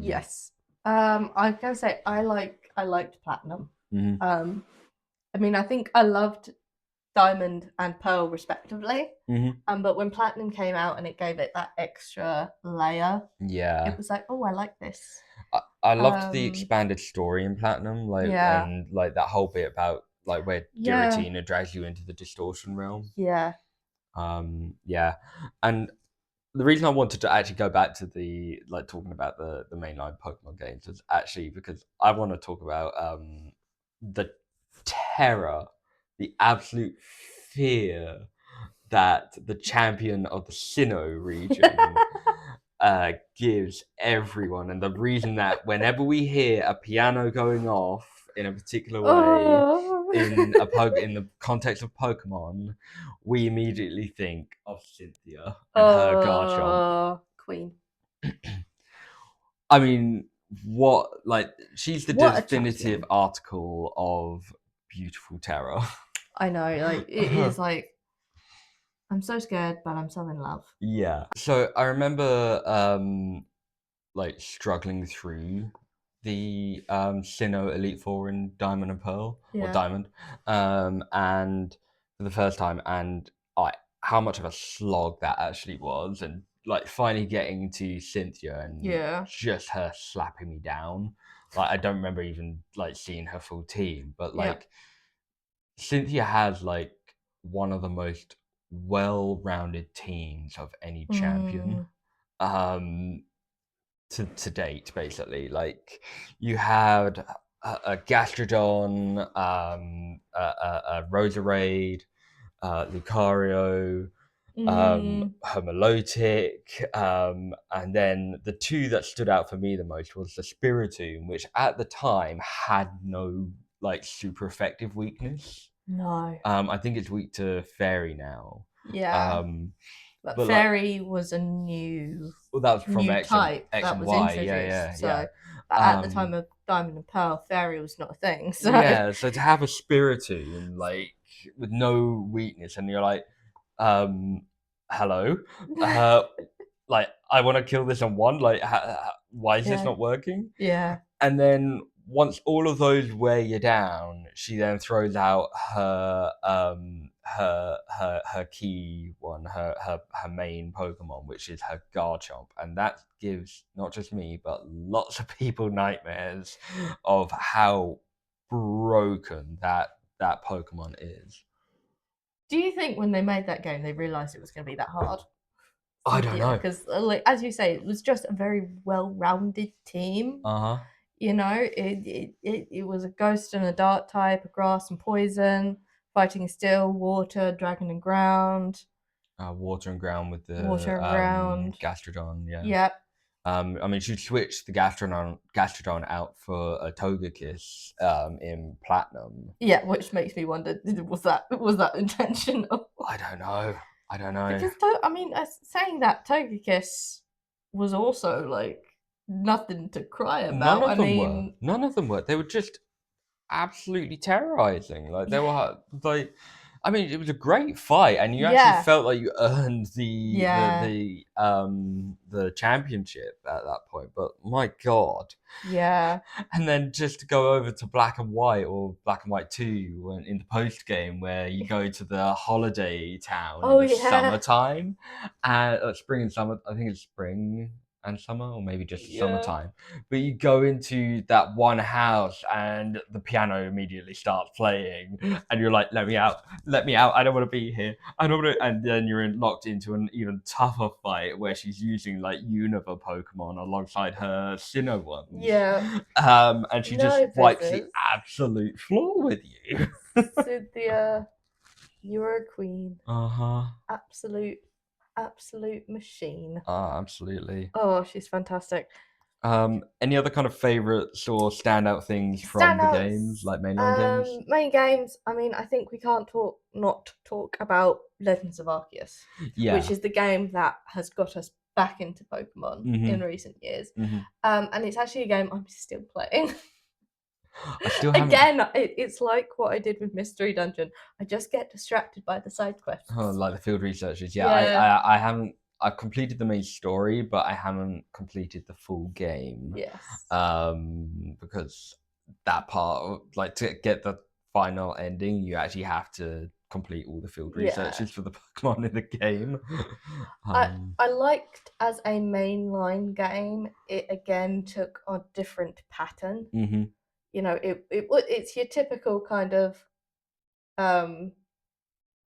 Yes. I can say I liked Platinum. Mhm. I mean, I think I loved Diamond and Pearl respectively. Mhm. But when Platinum came out and it gave it that extra layer, Yeah. it was like, oh, I like this. I loved the Um, expanded story in Platinum, like yeah, and like that whole bit about like where yeah, Giratina drags you into the distortion realm. yeah. Yeah, and the reason I wanted to actually go back to the like talking about the mainline Pokemon games is actually because I want to talk about the terror, the absolute fear that the champion of the Sinnoh region gives everyone, and the reason that whenever we hear a piano going off in a particular way Oh. in the context of Pokemon, we immediately think of Cynthia and her Garchomp. Oh, Queen. I mean, what like she's the What a definitive champion. article of beautiful terror. I know, like, it is like, I'm so scared, but I'm so in love. Yeah. So I remember like struggling through the Sinnoh Elite Four in Diamond and Pearl or Yeah. Diamond, and for the first time, and I how much of a slog that actually was, and like finally getting to Cynthia and Yeah. just her slapping me down. Like I don't remember even like seeing her full team, but Yeah. like Cynthia has like one of the most well-rounded teams of any champion. Mm, Um, to date, basically. Like you had a Gastrodon, a Roserade, Lucario, mm, Hermalotic, and then the two that stood out for me the most was the Spiritomb, which at the time had no like super effective weakness. no. I think it's weak to Fairy now. Yeah. Um, But but like fairy was a well, that was from new type X that and was Y. introduced. Yeah. So, but at the time of Diamond and Pearl, fairy was not a thing. So, Yeah, so to have a Spiritomb like with no weakness, and you're like, um, hello, uh, like I want to kill this on one. Like, why is this yeah, not working? yeah, And then once all of those wear you down, she then throws out her key one, her main Pokemon, which is her Garchomp, and that gives not just me but lots of people nightmares of how broken that Pokemon is. Do you think when they made that game, they realized it was going to be that hard? I don't Cynthia, know. because like as you say, it was just a very well-rounded team. Uh You know, it was a ghost and a dark type, a grass and poison, fighting steel, water, dragon and ground, Water and ground with the water and ground. Gastrodon, yeah. Yep. I mean, she switched the Gastrodon out for a Togekiss in Platinum. Yeah, which makes me wonder, was that intentional? I don't know. I don't know. Because I mean, saying that Togekiss was also like nothing to cry None about. I of them were. mean, None of them were. They were just absolutely terrorizing. Like they yeah, were like, I mean, it was a great fight, and you actually yeah, felt like you earned yeah, the championship at that point. But my God. yeah. And then just to go over to Black and White or Black and White 2 when, in the post game where you go to the holiday town in Oh the yeah, summertime and spring and summer, I think it's spring and summer or maybe just yeah. summertime. But you go into that one house and the piano immediately starts playing and you're like, let me out, I don't want to be here. I don't want to. And then you're locked into an even tougher fight where she's using like Unova Pokemon alongside her Sinnoh ones. Yeah. And she just No wipes the business. absolute floor with you. Cynthia, you're a queen. Uh-huh. Absolute, absolute machine. Absolutely. Oh, she's fantastic. Any other kind of favorites or standout things from the games, Standouts. like mainline games? Main games. I mean, I think we can't not talk about Legends of Arceus, which Yeah. is the game that has got us back into Pokemon in Mm-hmm. recent years. Mm-hmm. And it's actually a game I'm still playing. I still haven't. Again, it's like what I did with Mystery Dungeon. I just get distracted by the side quests. Oh, like the field researchers. Yeah, Yeah. I haven't. I've completed the main story, but I haven't completed the full game. Yes. Because that part, like to get the final ending, you actually have to complete all the field Yeah. researches for the Pokemon in the game. I liked as a mainline game, it again took a different pattern. Mhm. You know, it's your typical kind of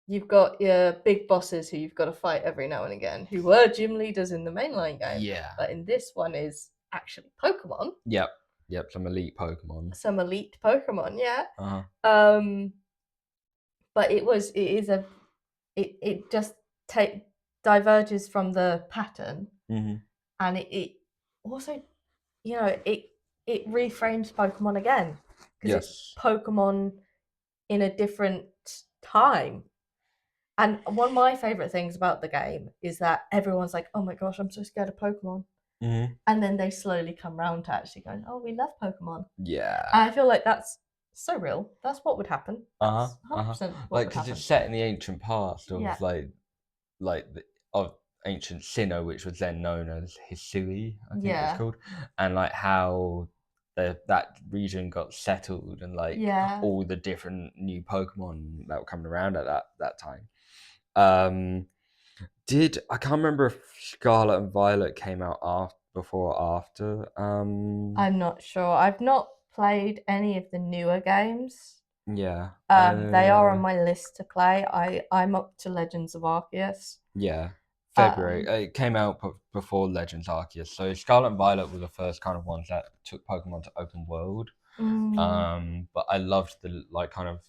you've got your big bosses who you've got to fight every now and again, who were gym leaders in the mainline game. Yeah. But in this one is actually Pokemon. Yep. Yep. Some elite Pokemon. Some elite Pokemon, yeah. Uh-huh. But it just diverges from the pattern, Mhm. and it also, you know, it reframes Pokemon again because it's Yes. Pokemon in a different time. And one of my favorite things about the game is that everyone's like, "Oh my gosh, I'm so scared of Pokemon," Mhm. and then they slowly come round to actually going, "Oh, we love Pokemon." Yeah. And I feel like that's so real. That's what would happen. Uh-huh. That's Uh-huh. 100% what Like, would because happen. it's set in the ancient past Yeah. of of ancient Sinnoh, which was then known as Hisui, I think it's Yeah. called, and like how that region got settled and like Yeah. all the different new Pokemon that were coming around at that time. Um, did I can't remember if Scarlet and Violet came out before or after. I'm not sure. I've not played any of the newer games. Yeah. They are on my list to play. I'm up to Legends of Arceus. Yeah. February. Um, It came out before Legends Arceus. So Scarlet and Violet were the first kind of ones that took Pokemon to open world. But I loved the like kind of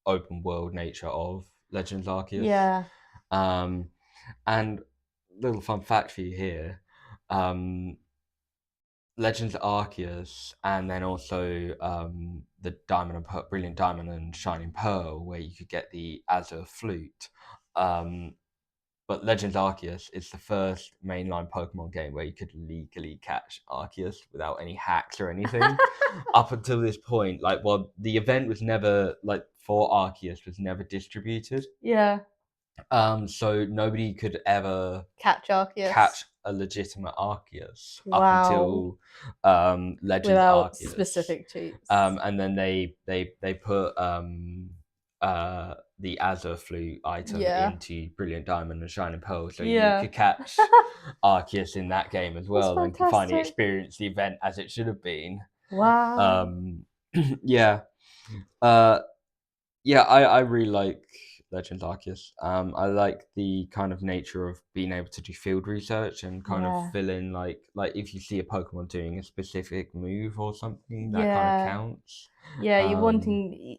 open world nature of Legends Arceus. yeah. And little fun fact for you here. Legends Arceus, and then also the Brilliant Diamond and Shining Pearl, where you could get the Azure Flute. But Legends Arceus is the first mainline Pokemon game where you could legally catch Arceus without any hacks or anything. Up until this point, the event was never for Arceus was never distributed. Yeah. So nobody could ever Catch Arceus. catch a legitimate Arceus up Wow. until Legends Without Arceus. specific cheats. And then they put the Azure Flute item Yeah. into Brilliant Diamond and Shining Pearl, so you Yeah. could catch Arceus in that game as well, and could finally fantastic. experience the event as it should have been. Wow. Yeah. Yeah, I really like Legends Arceus. I like the kind of nature of being able to do field research and kind of Yeah. fill in like if you see a Pokemon doing a specific move or something, that kind of Yeah. counts. Yeah, you're wanting.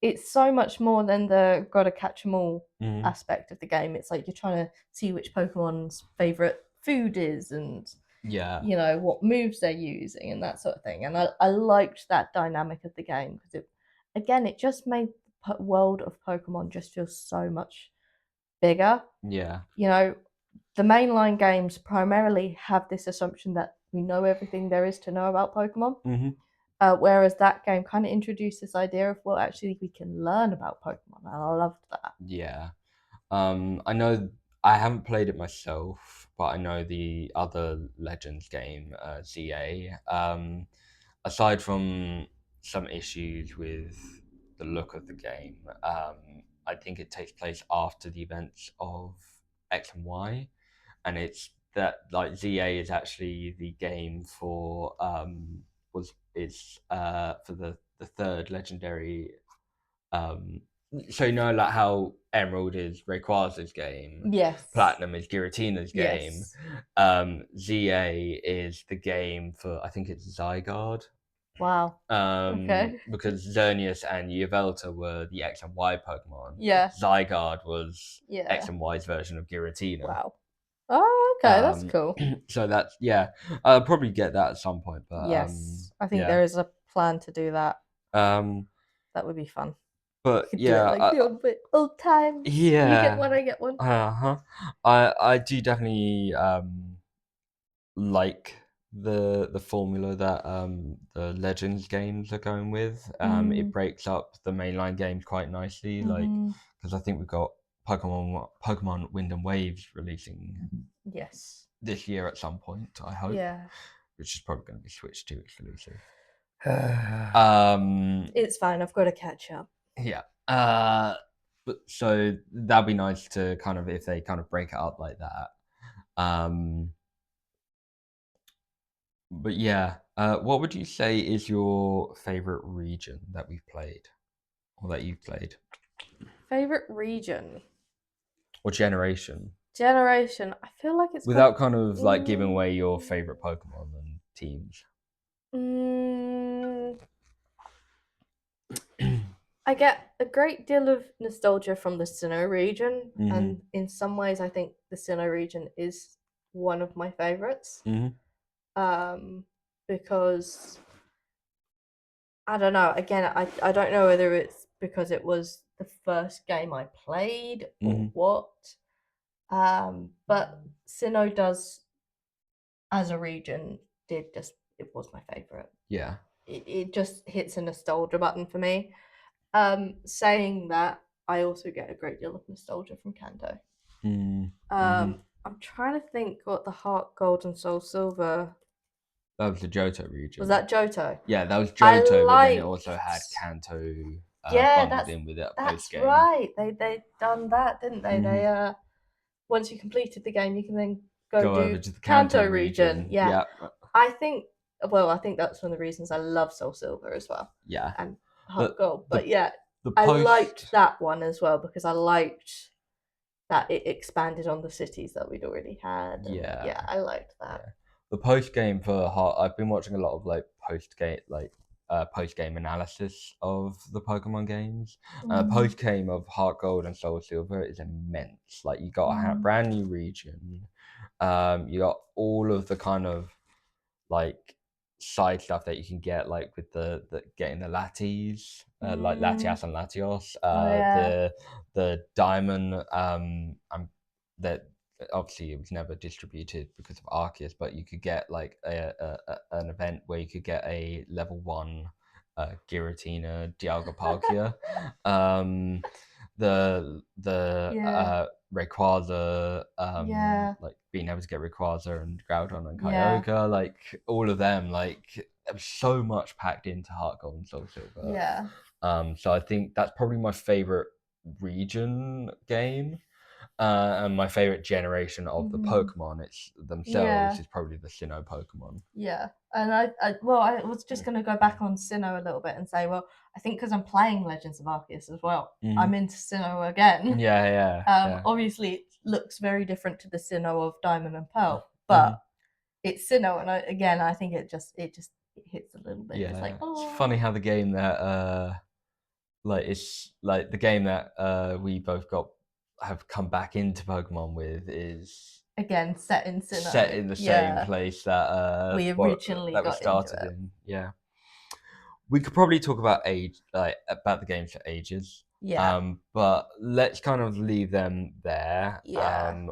It's so much more than the gotta catch 'em all Mhm. aspect of the game. It's like you're trying to see which Pokemon's favorite food is, and Yeah. you know what moves they're using and that sort of thing. And I liked that dynamic of the game because it just made the world of Pokemon just feel so much bigger. Yeah. You know, the mainline games primarily have this assumption that we know everything there is to know about Pokemon. Mhm. Whereas that game kind of introduced this idea of, well, actually, we can learn about Pokemon, and I loved that. Yeah. I know I haven't played it myself, but I know the other Legends game, ZA. Aside from some issues with the look of the game, I think it takes place after the events of X and Y, and it's that like ZA is actually the game for was is for the third legendary so you know like how Emerald is Rayquaza's game, Yes. Platinum is Giratina's game, Yes. ZA is the game for I think it's Zygarde. Wow. Okay. Because Xerneas and Yveltal were the X and Y Pokemon. Yeah. Zygarde was Yeah. X and Y's version of Giratina. Wow. Oh, okay, that's cool. So that's I'll probably get that at some point, but Yes, I think yeah. there is a plan to do that. Um, That would be fun. but Could do it yeah, like the old times. You get one, I get one. I do definitely like the formula that the Legends games are going with. It breaks up the mainline games quite nicely, like because I think we've got Pokemon Wind and Waves releasing Yes. this year at some point, I hope, Yeah. which is probably going to be Switch 2 exclusive. It's fine. I've got to catch up. Yeah. But so that'd be nice to kind of if they kind of break it up like that. But yeah, what would you say is your favorite region that we've played or that you've played Favorite region? or generation? Generation. I feel like it's Without kind of like giving away your favorite Pokemon and teams. I get a great deal of nostalgia from the Sinnoh region, Mhm. and in some ways, I think the Sinnoh region is one of my favorites. Because I don't know. Again, I don't know whether it's because it was the first game I played or what. But Sinnoh does, as a region, did just it was my favorite. Yeah. It just hits a nostalgia button for me. Saying that, I also get a great deal of nostalgia from Kanto. I'm trying to think what the Heart Gold and Soul Silver. That was the Johto region. Was that Johto? Yeah, that was Johto, but then it also had Kanto bundled that's in with it that's post game. right. They done that, didn't they? They once you completed the game, you can then go do over to the Kanto Kanto region. region. Yeah. Yeah. I think that's one of the reasons I love Soul Silver as well. Yeah. And Heart Gold. But yeah, the I liked that one as well because I liked that it expanded on the cities that we'd already had. And yeah, I liked that. Yeah. The post game for Heart, I've been watching a lot of like post game analysis of the Pokemon games. Post game of Heart Gold and Soul Silver is immense. Like you got a brand new region. You got all of the kind of like side stuff that you can get, like with the getting the Latias, like Latias and Latios. The diamond. That obviously it was never distributed because of Arceus, but you could get like an event where you could get a level 1 Giratina Dialga Palkia. The Rayquaza, like being able to get Rayquaza and Groudon and Kyogre, like all of them, like there was so much packed into Heart Gold and Soul Silver. Yeah. So I think that's probably my favorite region game. And my favorite generation of the Pokemon themselves is probably the Sinnoh Pokemon. Yeah, and I was just going to go back on Sinnoh a little bit and say, well, I think because I'm playing Legends of Arceus as well, I'm into Sinnoh again. Yeah. Obviously, it looks very different to the Sinnoh of Diamond and Pearl, but it's Sinnoh, and I think it just hits a little bit. Yeah, it's like, it's funny how the game that it's like the game that we both have come back into Pokemon with is again set in Sinnoh, set in the same place that we originally got started into it. in. Yeah, we could probably talk about about the games for ages. Yeah. But let's kind of leave them there. Yeah.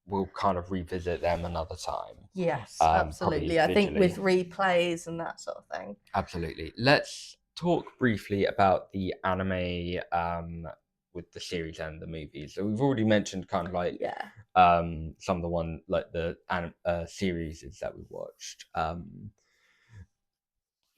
We'll kind of revisit them another time. Yes, absolutely. I think with replays and that sort of thing. Absolutely. Let's talk briefly about the anime with the series and the movies. So we've already mentioned kind of like some of the one like the series that we watched.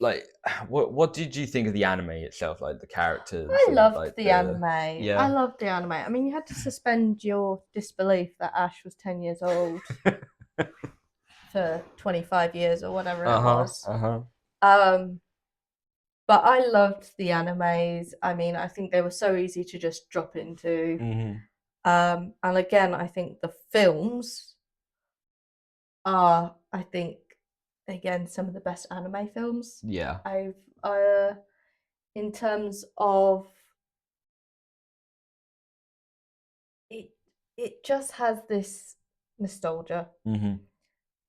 Like what did you think of the anime itself, like the characters? I loved like the anime. Yeah. I loved the anime. I mean, you had to suspend your disbelief that Ash was 10 years old for 25 years or whatever it was. But I loved the animes. I mean, I think they were so easy to just drop into. And again, I think the films are, I think, again, some of the best anime films. Yeah. In terms of it just has this nostalgia.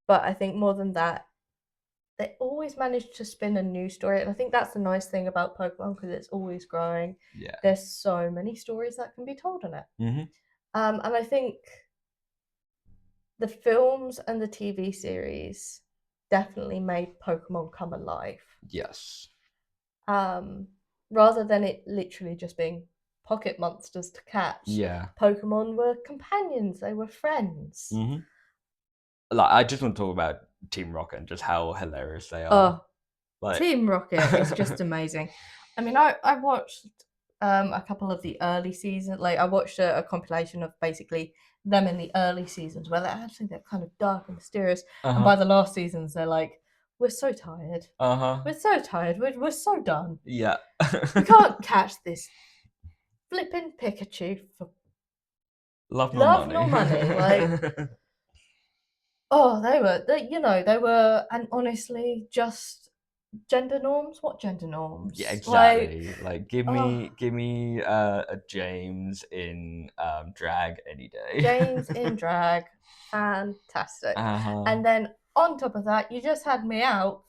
But I think more than that, they always manage to spin a new story, and I think that's the nice thing about Pokemon because it's always growing. Yeah. There's so many stories that can be told in it. And I think the films and the TV series definitely made Pokemon come alive. Yes. Rather than it literally just being pocket monsters to catch. Yeah. Pokemon were companions, they were friends. Mm-hmm. Like, I just want to talk about Team Rocket and just how hilarious they are. Like, Team Rocket is just amazing. I mean, I watched a couple of the early seasons. Like, I watched a compilation of basically them in the early seasons where they're kind of dark and mysterious. And by the last seasons, they're like, we're so tired. We're so tired. We're so done. Yeah. We can't catch this flipping Pikachu for love nor money. Like, oh, they were, and honestly, just gender norms. What gender norms? Yeah, exactly. Like, give me oh, a James in drag any day. James in drag, fantastic. And then on top of that, you just had Meowth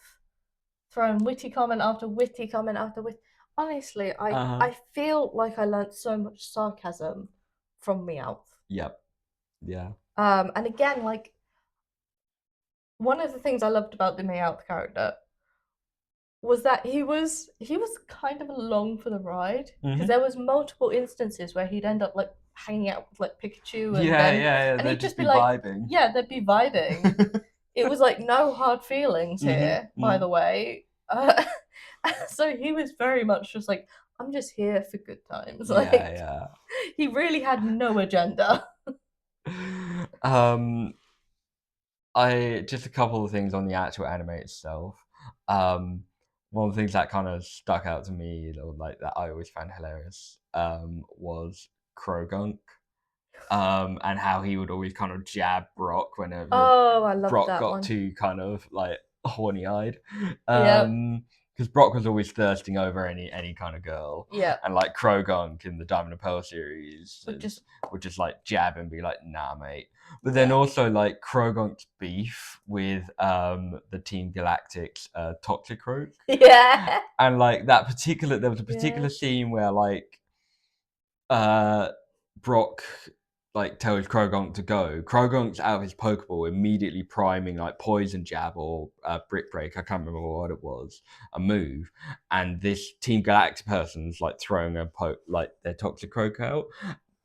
throwing witty comment after witty comment after witty. Honestly, I feel like I learnt so much sarcasm from Meowth. Yep. Yeah. And again, like, one of the things I loved about the Meowth character was that he was kind of along for the ride, because there was multiple instances where he'd end up like hanging out with like Pikachu, and and he'd just be like, vibing. Yeah, they'd be vibing. It was like no hard feelings here, by the way. So he was very much just like, I'm just here for good times. Like, he really had no agenda. I just a couple of things on the actual anime itself. One of the things that kind of stuck out to me, or like that I always found hilarious, was Krogunk. And how he would always kind of jab Brock whenever I love Brock that got one. too kind of like horny-eyed. Yep. Because Brock was always thirsting over any kind of girl. Yeah. And like Krogunk in the Diamond and Pearl series would just like jab and be like, nah, mate. But then also like Krogunk's beef with the Team Galactic's Toxicroak. Yeah. And like there was a particular scene where like Brock like tells Krogunk to go. Krogunk's out of his Pokeball, immediately priming like Poison Jab or Brick Break. I can't remember what it was, a move. And this Team Galactic person's like throwing like their Toxicroak out.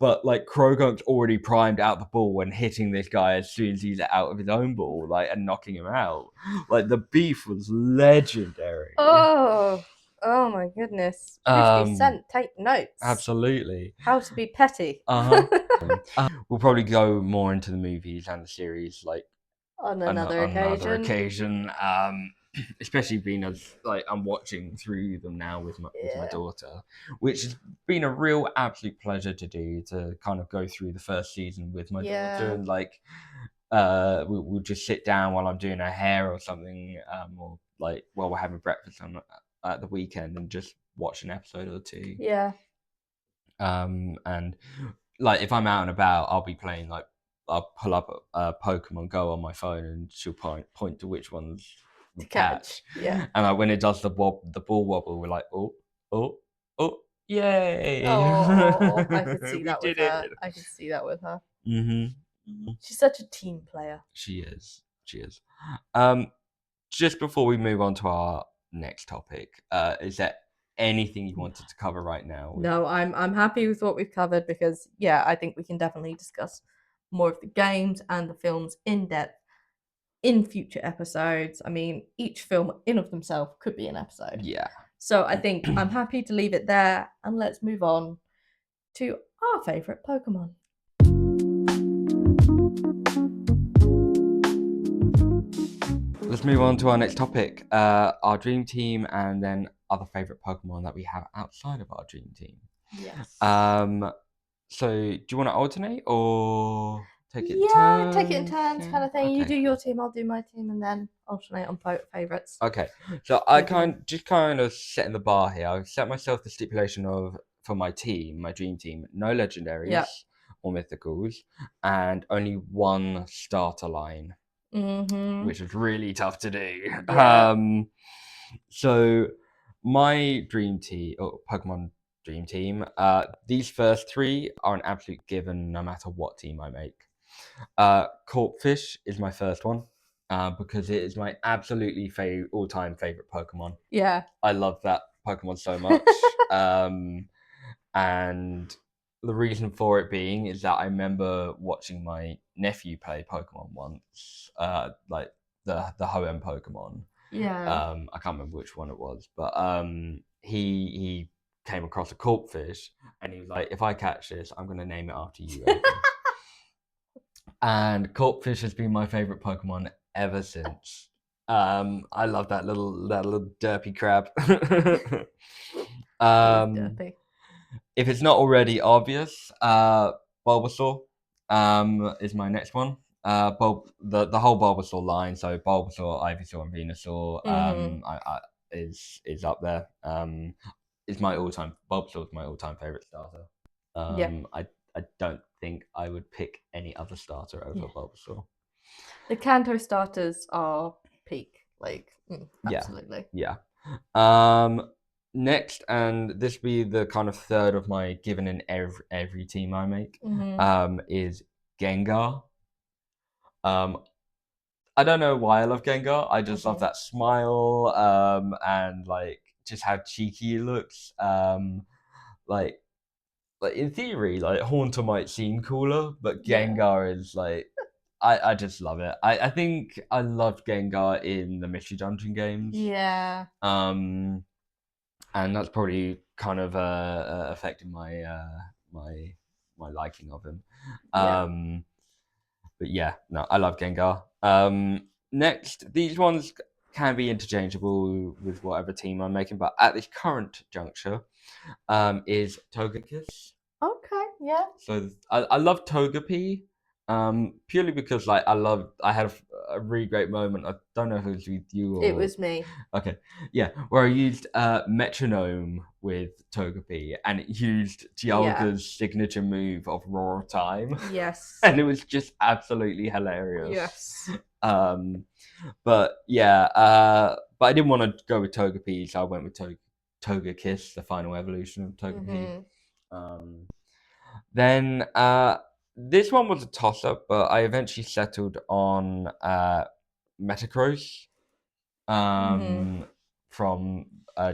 But like Krogunk's already primed out the ball and hitting this guy as soon as he's out of his own ball, like, and knocking him out. Like, the beef was legendary. Oh my goodness. 50 Cent, take notes. Absolutely. How to be petty. We'll probably go more into the movies and the series like on another occasion. Especially being as like I'm watching through them now with my daughter, which has been a real absolute pleasure to do, to kind of go through the first season with my daughter, and like we'll just sit down while I'm doing her hair or something, or like while we're having breakfast on at the weekend, and just watch an episode or two. Yeah. And like if I'm out and about, I'll be playing, like I'll pull up Pokemon Go on my phone, and she'll point to which ones to catch. Yeah. And like when it does the ball wobble, we're like, oh, yay! Oh, I could see that with her. I could see that with her. She's such a team player. She is. Just before we move on to our next topic, is there anything you wanted to cover right now? No, I'm happy with what we've covered, because yeah, I think we can definitely discuss more of the games and the films in depth in future episodes. I mean, each film in of themselves could be an episode. Yeah. So I think I'm happy to leave it there, and let's move on to our favourite Pokemon. Let's move on to our next topic, our dream team, and then other favourite Pokemon that we have outside of our dream team. Yes. So do you want to alternate, or take it in turns? Take it in turns, kind of thing. Okay. You do your team, I'll do my team, and then alternate on favourites. Okay. So I kind of setting the bar here. I've set myself the stipulation of, for my team, my dream team, no legendaries or mythicals, and only one starter line. Which is really tough to do. Yeah. So my dream team, or Pokemon dream team, these first three are an absolute given no matter what team I make. Corphish is my first one. because it is my absolutely all-time favorite Pokemon. Yeah. I love that Pokemon so much. And the reason for it being is that I remember watching my nephew play Pokemon once, like the Hoenn Pokemon. Yeah. I can't remember which one it was, but he came across a corpfish, and he was like, "If I catch this, I'm going to name it after you, Adrian." And corpfish has been my favorite Pokemon ever since. I love that little derpy crab. He is um, derpy. if it's not already obvious, Bulbasaur is my next one. The whole Bulbasaur line, so Bulbasaur, Ivysaur, and Venusaur, is up there. Is my all-time Bulbasaur is my all-time favorite starter. Yeah. I don't think I would pick any other starter over Yeah. Bulbasaur. The Kanto starters are peak. Like, Yeah, absolutely. yeah. Next, and this will be the kind of third of my given in every team I make, is Gengar. I don't know why I love Gengar. I just love that smile, and like just how cheeky he looks. Like in theory, like Haunter might seem cooler, but Yeah. Gengar is like I just love it. I think I loved Gengar in the Mystery Dungeon games. Yeah. And that's probably kind of affected my my liking of him. Yeah. But yeah, no, I love Gengar. Next, these ones can be interchangeable with whatever team I'm making, but at this current juncture, is Togekiss. Okay. Yeah. So I love Togepi, purely because like I had a really great moment. I don't know if it was with you It or was me. okay, yeah, where I used Metronome with Togepi, and it used Yeah. Dialga's signature move of Roar of Time, Yes. and it was just absolutely hilarious. Yes. But yeah, but I didn't want to go with Togepi, so I went with Togekiss, the final evolution of Togepi. Then this one was a toss up, but I eventually settled on Metagross from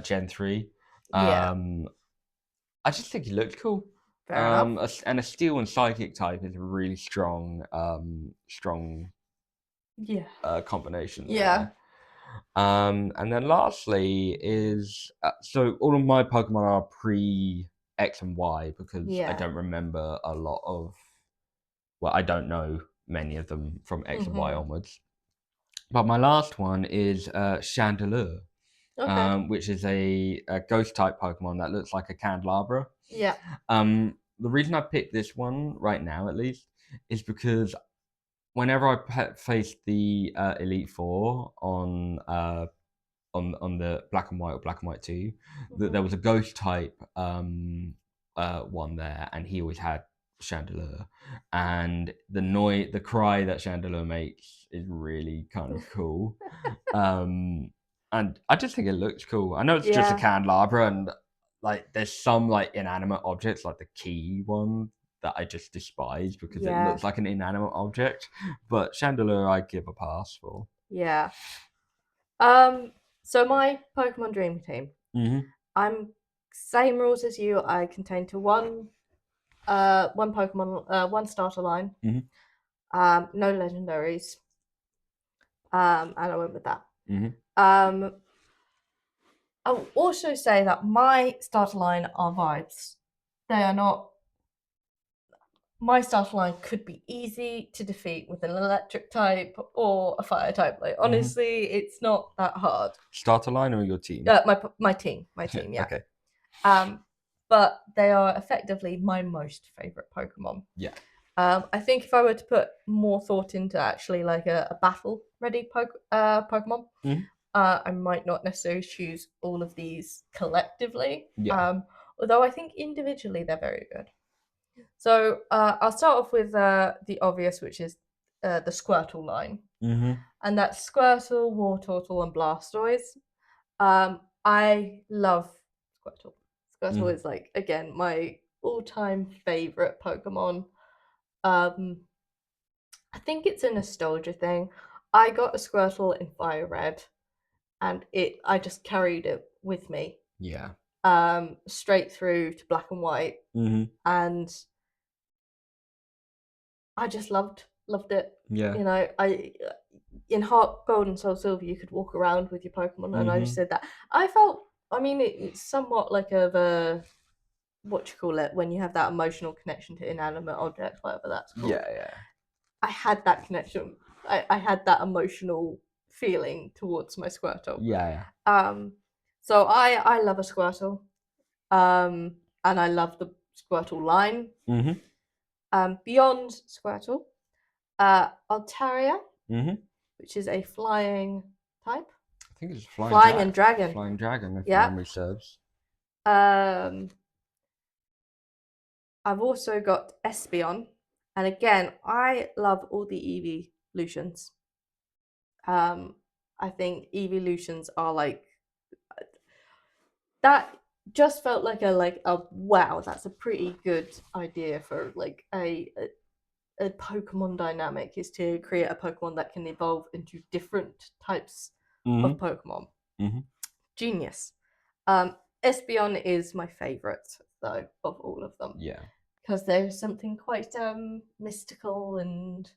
Gen 3. Yeah. I just think he looked cool. Fair enough. And a steel and psychic type is a really strong Yeah. combination Yeah. there. And then lastly is so all of my Pokemon are pre X and Y because I Yeah. don't remember a lot of. Well, I don't know many of them from X and Y onwards. But my last one is Chandelure, Okay. which is a ghost type Pokemon that looks like a candelabra. Yeah. The reason I picked this one right now, at least, is because whenever I faced the Elite Four on the Black and White or Black and White 2, there was a ghost type one there, and he always had Chandelure, and the cry that Chandelure makes is really kind of cool. And I just think it looks cool. I know it's just a Yeah. candelabra, and like there's some like inanimate objects, like the key one, that I just despise because it Yeah. looks like an inanimate object. But Chandelure, I give a pass for. Yeah. So my Pokemon Dream Team. I'm same rules as you. I contain to one Pokemon, one starter line. No legendaries. And I went with that. I will also say that my starter line are vibes. They are not. My starter line could be easy to defeat with an electric type or a fire type. Like honestly, it's not that hard. Starter line or your team? My team, yeah. Okay. But they are effectively my most favorite Pokemon. Yeah. I think if I were to put more thought into actually like a battle ready Pokemon, I might not necessarily choose all of these collectively. Yeah. Although I think individually they're very good. So I'll start off with the obvious, which is the Squirtle line. And that's Squirtle, Wartortle, and Blastoise. I love Squirtle. Squirtle is like, again, my all-time favorite Pokemon. I think it's a nostalgia thing. I got a Squirtle in Fire Red, and I just carried it with me. Yeah. Straight through to Black and White, and I just loved it. Yeah. You know, in Heart Gold and Soul Silver, you could walk around with your Pokemon, and I just said that. I felt, I mean, it's somewhat like a what you call it when you have that emotional connection to inanimate objects, whatever that's called. Yeah. I had that connection. I had that emotional feeling towards my Squirtle. Yeah. So I love a Squirtle, and I love the Squirtle line. Beyond Squirtle, Altaria, which is a flying type. I think it's Flying and dragon. Flying dragon, if memory serves. I've also got Espeon, and again, I love all the evolutions. I think evolutions are like that. Just felt like a wow. That's a pretty good idea for like a Pokemon dynamic, is to create a Pokemon that can evolve into different types of Pokemon. Genius. Espeon is my favorite though of all of them. Yeah. Because there's something quite mystical, and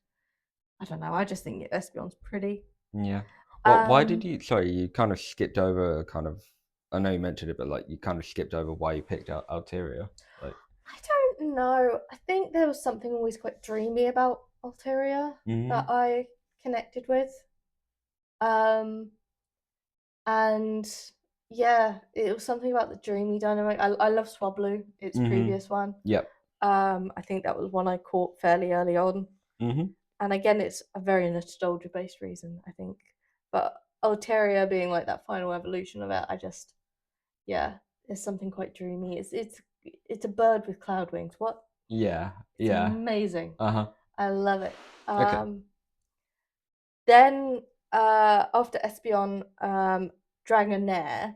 I don't know. I just think Espeon's pretty. Yeah. Well, why did you? Sorry, you kind of skipped over. I know you mentioned it, but like you kind of skipped over why you picked out Altaria. Like, I don't know. I think there was something always quite dreamy about Altaria that I connected with. And yeah, it was something about the dreamy dynamic. I love Swablu, its previous one. Yep. I think that was one I caught fairly early on. And again, it's a very nostalgia-based reason, I think. But Altaria being like that final evolution of it, there's something quite dreamy. It's a bird with cloud wings. What? Yeah. It's amazing. I love it. Okay. Then after Espeon, Dragonair.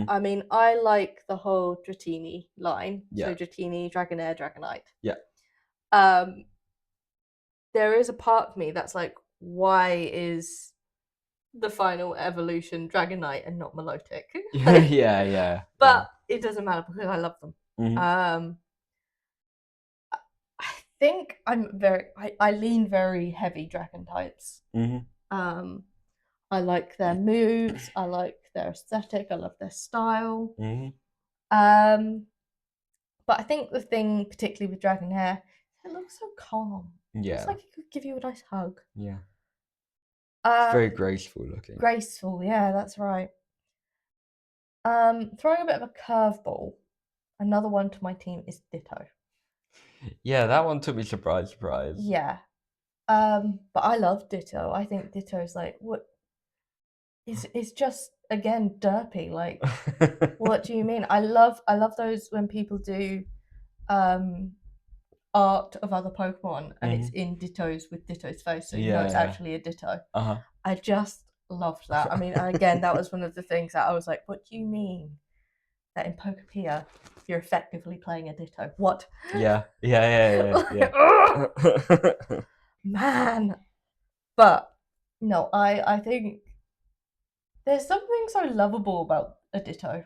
I mean, I like the whole Dratini line. Yeah. So Dratini, Dragonair, Dragonite. Yeah. There is a part of me that's like, why is the final evolution Dragonite and not Milotic? Yeah. But it doesn't matter because I love them. I think I lean very heavy dragon types. I like their moves, I like their aesthetic, I love their style. But I think the thing particularly with Dragonair, it looks so calm. Yeah. It's like it could give you a nice hug. Yeah. It's very graceful looking. Graceful, yeah, that's right. Throwing a bit of a curveball, another one to my team is Ditto. Yeah, that one took me surprise. Yeah. But I love Ditto. I think Ditto's like what it's just again derpy. Like, what do you mean? I love those when people do art of other Pokemon and it's in Ditto's with Ditto's face, so you know it's actually a Ditto. I just loved that. I mean, and again, that was one of the things that I was like, what do you mean that in Pokepedia you're effectively playing a Ditto? What? Yeah. Man. But no, I think there's something so lovable about a Ditto.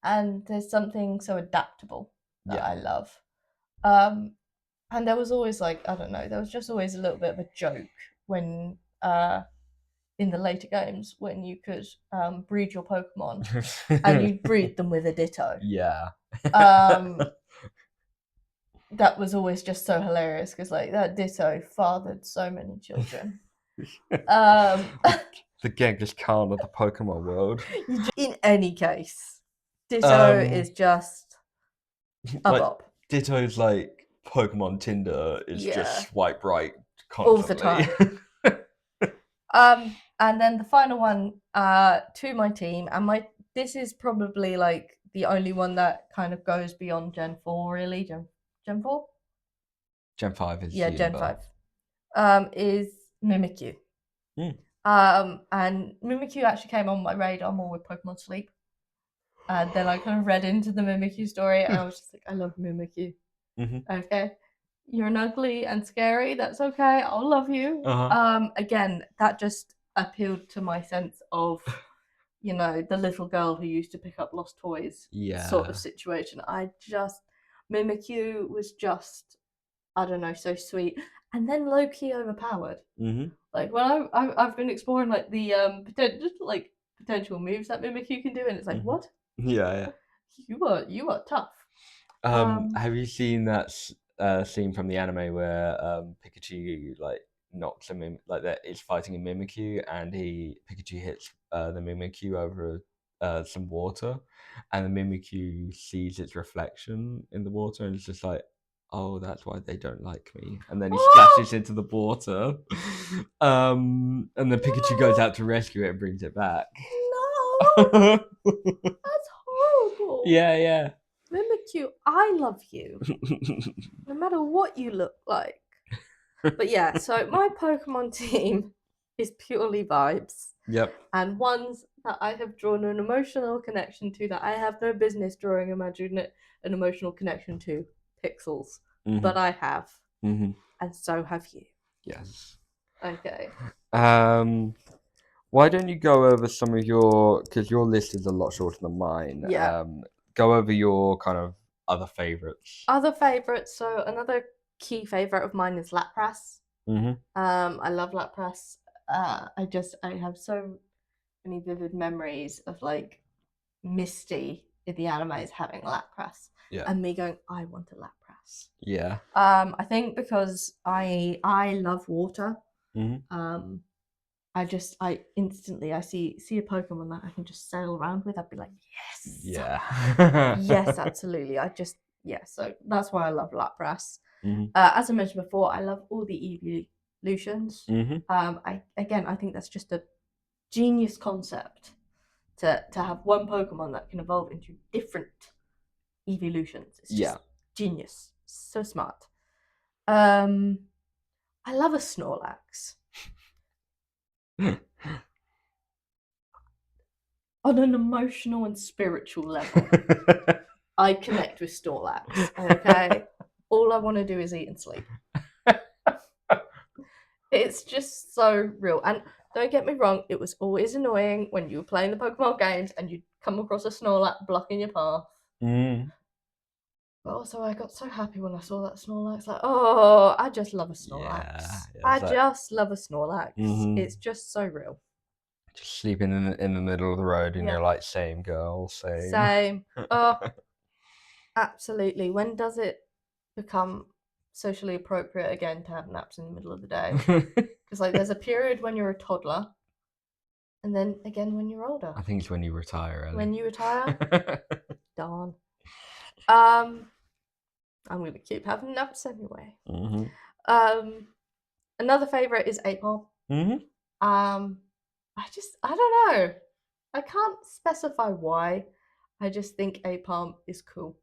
And there's something so adaptable that I love. And there was always like, I don't know, there was just always a little bit of a joke when in the later games when you could breed your Pokemon and you'd breed them with a Ditto. Yeah. That was always just so hilarious because like that Ditto fathered so many children. The Genghis Khan of the Pokemon world. In any case, Ditto is just a like, bop. Ditto's like Pokemon Tinder is just swipe right constantly. All the time. And then the final one to my team, and this is probably like the only one that kind of goes beyond Gen 4, really. Gen 4? Gen 5 is Gen 5. Is Mimikyu. And Mimikyu actually came on my radar more with Pokemon Sleep. And then I kind of read into the Mimikyu story and I was just like, I love Mimikyu. Okay. You're an ugly and scary. That's okay. I'll love you. Again, that just appealed to my sense of, the little girl who used to pick up lost toys sort of Yeah. situation. Mimikyu was just, I don't know, so sweet. And then low key overpowered. Mm-hmm. Like when I've been exploring like the potential moves that Mimikyu can do, and it's like, Mm-hmm. what? Yeah, yeah. You are tough. Have you seen that scene from the anime where Pikachu like knocks a like that is fighting a Mimikyu and Pikachu hits the Mimikyu over some water, and the Mimikyu sees its reflection in the water and it's just like, oh, that's why they don't like me, and then he splashes into the water, and then Pikachu goes out to rescue it and brings it back. No, that's horrible. Yeah, yeah. Mimikyu, I love you, no matter what you look like. But yeah, so my Pokemon team is purely vibes. Yep. And ones that I have drawn an emotional connection to that I have no business drawing an emotional connection to. Pixels. Mm-hmm. But I have. Mm-hmm. And so have you. Yes. Okay. Why don't you go over some of your, because your list is a lot shorter than mine. Yeah. Go over your kind of other favorites. Other favorites. So another key favorite of mine is Lapras. Mm-hmm. I love Lapras. I have so many vivid memories of like Misty in the animes having Lapras. Yeah. And me going, I want a Lapras. Yeah. I think because I love water. Mm-hmm. I instantly I see a Pokemon that I can just sail around with. I'd be like, yes. Yeah. Yes, absolutely. So that's why I love Lapras. Mm-hmm. As I mentioned before, I love all the evolutions. Mm-hmm. I think that's just a genius concept to have one Pokemon that can evolve into different evolutions. It's just genius. So smart. I love a Snorlax. On an emotional and spiritual level, I connect with Snorlax. Okay, all I want to do is eat and sleep. It's just so real. And don't get me wrong, it was always annoying when you were playing the Pokemon games and you'd come across a Snorlax blocking your path. Mm. But also, I got so happy when I saw that Snorlax. Like, oh, I just love a Snorlax. I just love a Snorlax. Mm-hmm. It's just so real. Just sleeping in the middle of the road, and you're like, same girl, same. Same. Oh, absolutely. When does it become socially appropriate again to have naps in the middle of the day? Because like, there's a period when you're a toddler, and then again when you're older. I think it's when you retire, Ellie. When you retire, darn. I'm gonna keep having naps anyway. Mm-hmm. Another favorite is Apom. Mm-hmm. I don't know. I can't specify why. I just think Apom is cool.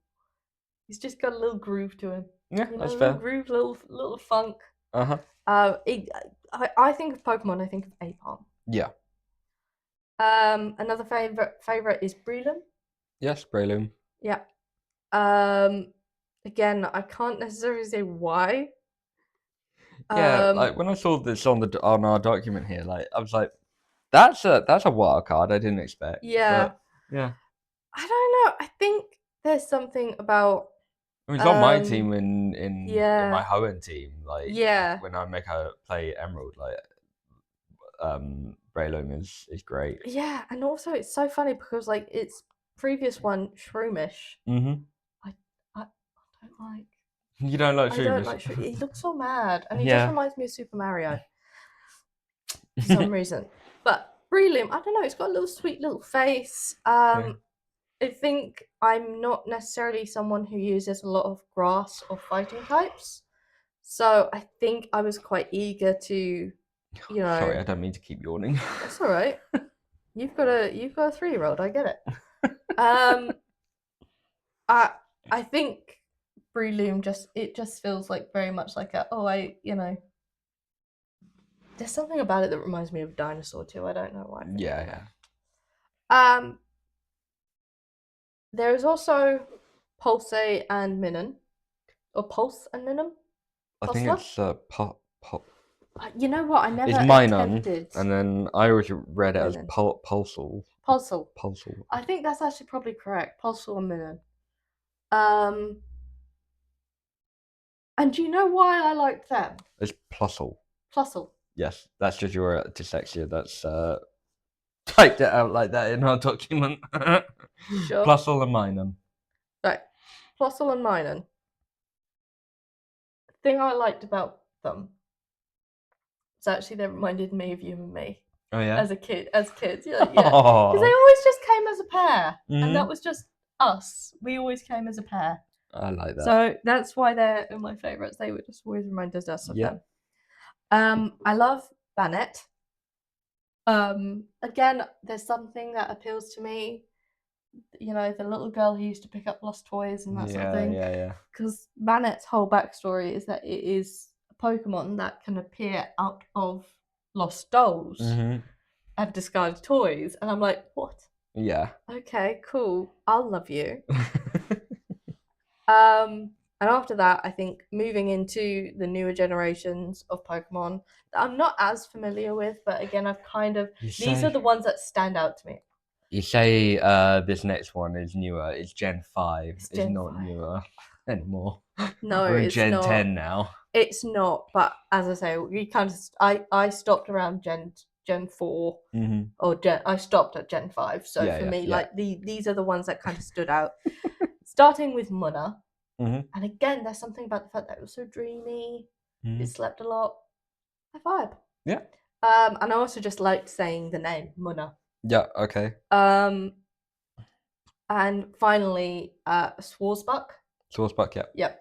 He's just got a little groove to him. Yeah, that's little fair. Groove, little funk. Uh-huh. I think of Pokemon, I think of Apom. Yeah. Another favorite is Breloom. Yes, Breloom. Yeah. Again, I can't necessarily say why. Yeah, like when I saw this on our document here, like I was like, that's a wild card I didn't expect. Yeah. But, yeah. I don't know. I think there's something about. I mean, it's on my team in my Hoenn team. Like, when I make her play Emerald, like, Breloom is great. Yeah, and also it's so funny because like its previous one, Shroomish. Mm-hmm. I don't like. You don't like Shroomish? I don't like Shroomish. He looks so mad, and he just reminds me of Super Mario for some reason. But Breloom, I don't know. It's got a little sweet little face. I think I'm not necessarily someone who uses a lot of grass or fighting types, so I think I was quite eager to, Sorry, I don't mean to keep yawning. That's all right. You've got a 3-year-old. I get it. I think Breloom just feels like very much like there's something about it that reminds me of Dinosaur too. I don't know why. Yeah. There is also Pulse and Minun, or Pulse and Minun. I think Postler? it's pop. You know what? I It's never Minun, attempted and then I always read it as Minun. Pulsal. Pulsel. Pulsal. I think that's actually probably correct. Pulsel and Minun. Um, and do you know why I liked them? It's Plusle. Plusle. Yes, that's just your dyslexia. That's typed it out like that in our document. Sure. Plusle and Minun. Right. Plusle and Minun. The thing I liked about them is actually they reminded me of you and me. Oh yeah. As kids, yeah, because they always just came as a pair, and that was just us. We always came as a pair. I like that. So that's why they're my favourites. They would just always remind us of them. I love Bannet. Again, there's something that appeals to me. You know, the little girl who used to pick up lost toys and that sort of thing. Yeah. Because Bannet's whole backstory is that it is a Pokemon that can appear out of lost dolls and disguised toys. And I'm like, what? Yeah. Okay, cool. I'll love you. And after that, I think moving into the newer generations of Pokemon that I'm not as familiar with, but again, I've kind of these are the ones that stand out to me. You say this next one is newer. It's Gen 5. It's not 5. Newer anymore. No, we're in it's Gen not. 10 now. It's not, but as I say, we kind of I stopped around Gen 4 or I stopped at Gen 5. So for me, like these are the ones that kind of stood out. Starting with Munna. And again, there's something about the fact that it was so dreamy. It slept a lot. My vibe. Yeah. And I also just liked saying the name Munna. Yeah. Okay. And finally, Swarzbuck. Swarzbuck. Yeah. Yep.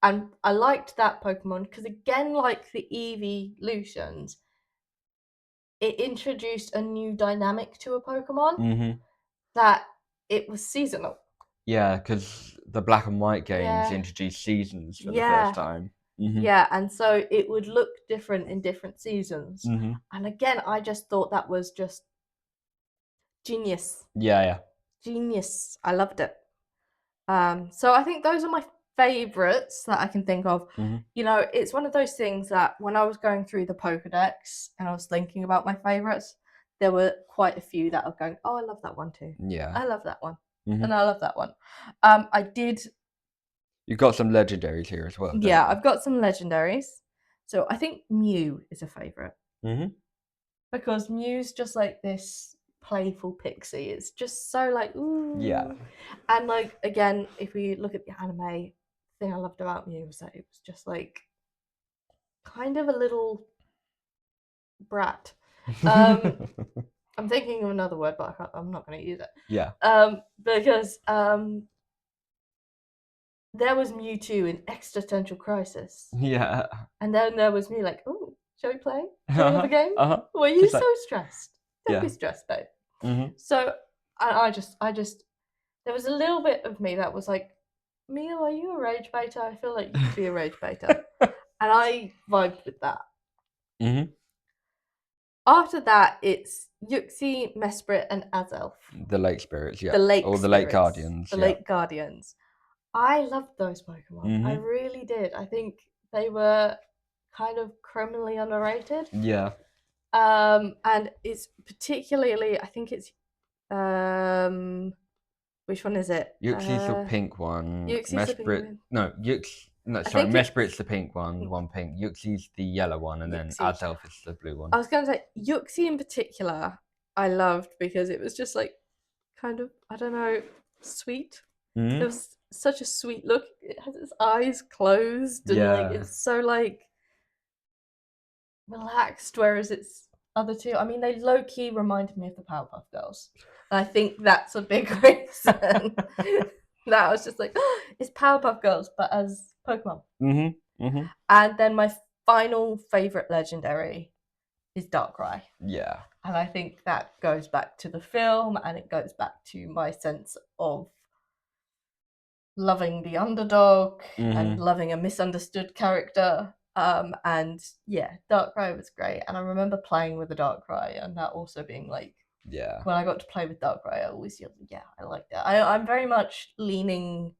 And I liked that Pokemon because again, like the evolutions, it introduced a new dynamic to a Pokemon that it was seasonal. Yeah, because the Black and White games introduced seasons for the first time. Yeah, and so it would look different in different seasons. And again, I just thought that was just genius. Yeah. Genius. I loved it. So I think those are my favorites that I can think of. You know, it's one of those things that when I was going through the Pokedex and I was thinking about my favorites, there were quite a few that are going, oh, I love that one too. Yeah. I love that one. And I love that one. I did. You've got some legendaries here as well. Yeah, I've got some legendaries. So I think Mew is a favorite. Because Mew's just like this playful pixie. It's just so like, ooh. Yeah. And like, again, if we look at the anime, the thing I loved about Mew was that it was just like kind of a little brat. I'm thinking of another word, but I'm not going to use it. Yeah. Because there was Mewtwo in Existential Crisis. Yeah. And then there was Mew like, oh, shall we play? Shall we have a game? Were you so stressed? Don't be stressed, babe. So I just, there was a little bit of me that was like, Mew, are you a rage beta? I feel like you could be a rage beta. And I vibed with that. After that, it's Yuxi, Mesprit, and Azelf. The Lake Spirits, yeah. The Lake Or the Lake Guardians. The Lake Guardians. I loved those Pokemon. I really did. I think they were kind of criminally underrated. Yeah. And it's particularly, I think it's, which one is it? Yuxi's the pink one. Yuxi's the pink one. No, Mesprit's the pink one, the one pink. Yuxi's the yellow one, and then Azelf is the blue one. I was going to say, Yuxi in particular, I loved because it was just like, kind of, I don't know, sweet. It was such a sweet look. It has its eyes closed and like it's so like relaxed, whereas its other two, I mean, they low-key reminded me of the Powerpuff Girls. And I think that's a big reason that I was just like, oh, it's Powerpuff Girls, but as Pokemon. And then my final favourite legendary is Darkrai. Yeah. And I think that goes back to the film and it goes back to my sense of loving the underdog and loving a misunderstood character. And yeah, Darkrai was great. And I remember playing with the Darkrai and that also being like, when I got to play with Darkrai, I always feel, I like that. I'm very much leaning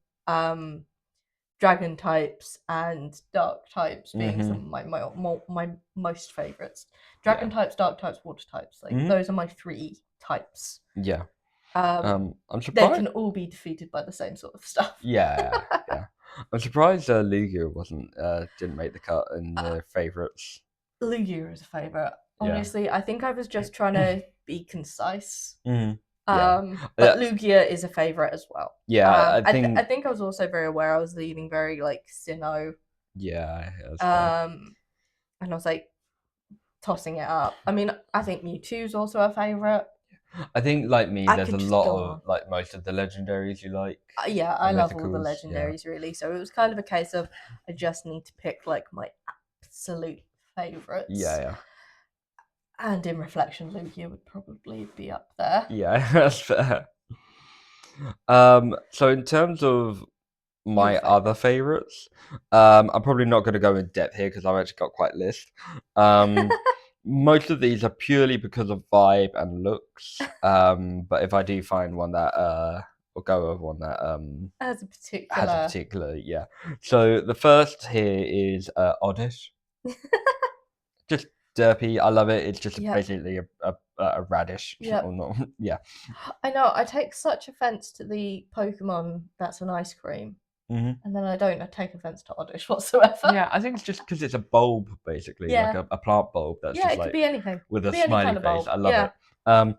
dragon types and dark types being Mm-hmm. some of my most favorites. Yeah. Dragon types, dark types, water types. Like Mm-hmm. those are my three types. Yeah. I'm They surprised. can all be defeated by the same sort of stuff. Yeah, yeah. I'm surprised Lugia wasn't didn't make the cut in uh, the favorites. Lugia is a favorite. Yeah. Honestly, I think I was just trying to be concise. Mm-hmm. Yeah. But Yeah. Lugia is a favorite as well. Yeah. I I think. think I was also very aware I was leaving very like Sinnoh. Yeah, that's fair. And I was like tossing it up. I mean, I think Mewtwo's also a favorite. I think, like me, I there's a could just lot go of on. like most of the legendaries you like, Yeah, the I love all the mythicals. Yeah. legendaries really. So it was kind of a case of I just need to pick like my absolute favorites. Yeah, And in reflection, Lugia would probably be up there. yeah. That's fair. So in terms of my Your other favourite. favorites, I'm probably not going to go in depth here because I've actually got quite a list. Most of these are purely because of vibe and looks. But if I do find one that or go over one that As a has a particular. particular, yeah. So the first here is Oddish. Just derpy. I love it. It's just Yep. basically a radish. Yep. Or not. Yeah. I know. I take such offense to the Pokemon that's an ice cream, Mm-hmm. and then I don't take offense to Oddish whatsoever. Yeah, I think it's just because it's a bulb, basically, like Yeah. a plant bulb that's Yeah, just it could like be anything. with It a could be any smiley kind of face. bulb. I love Yeah. it.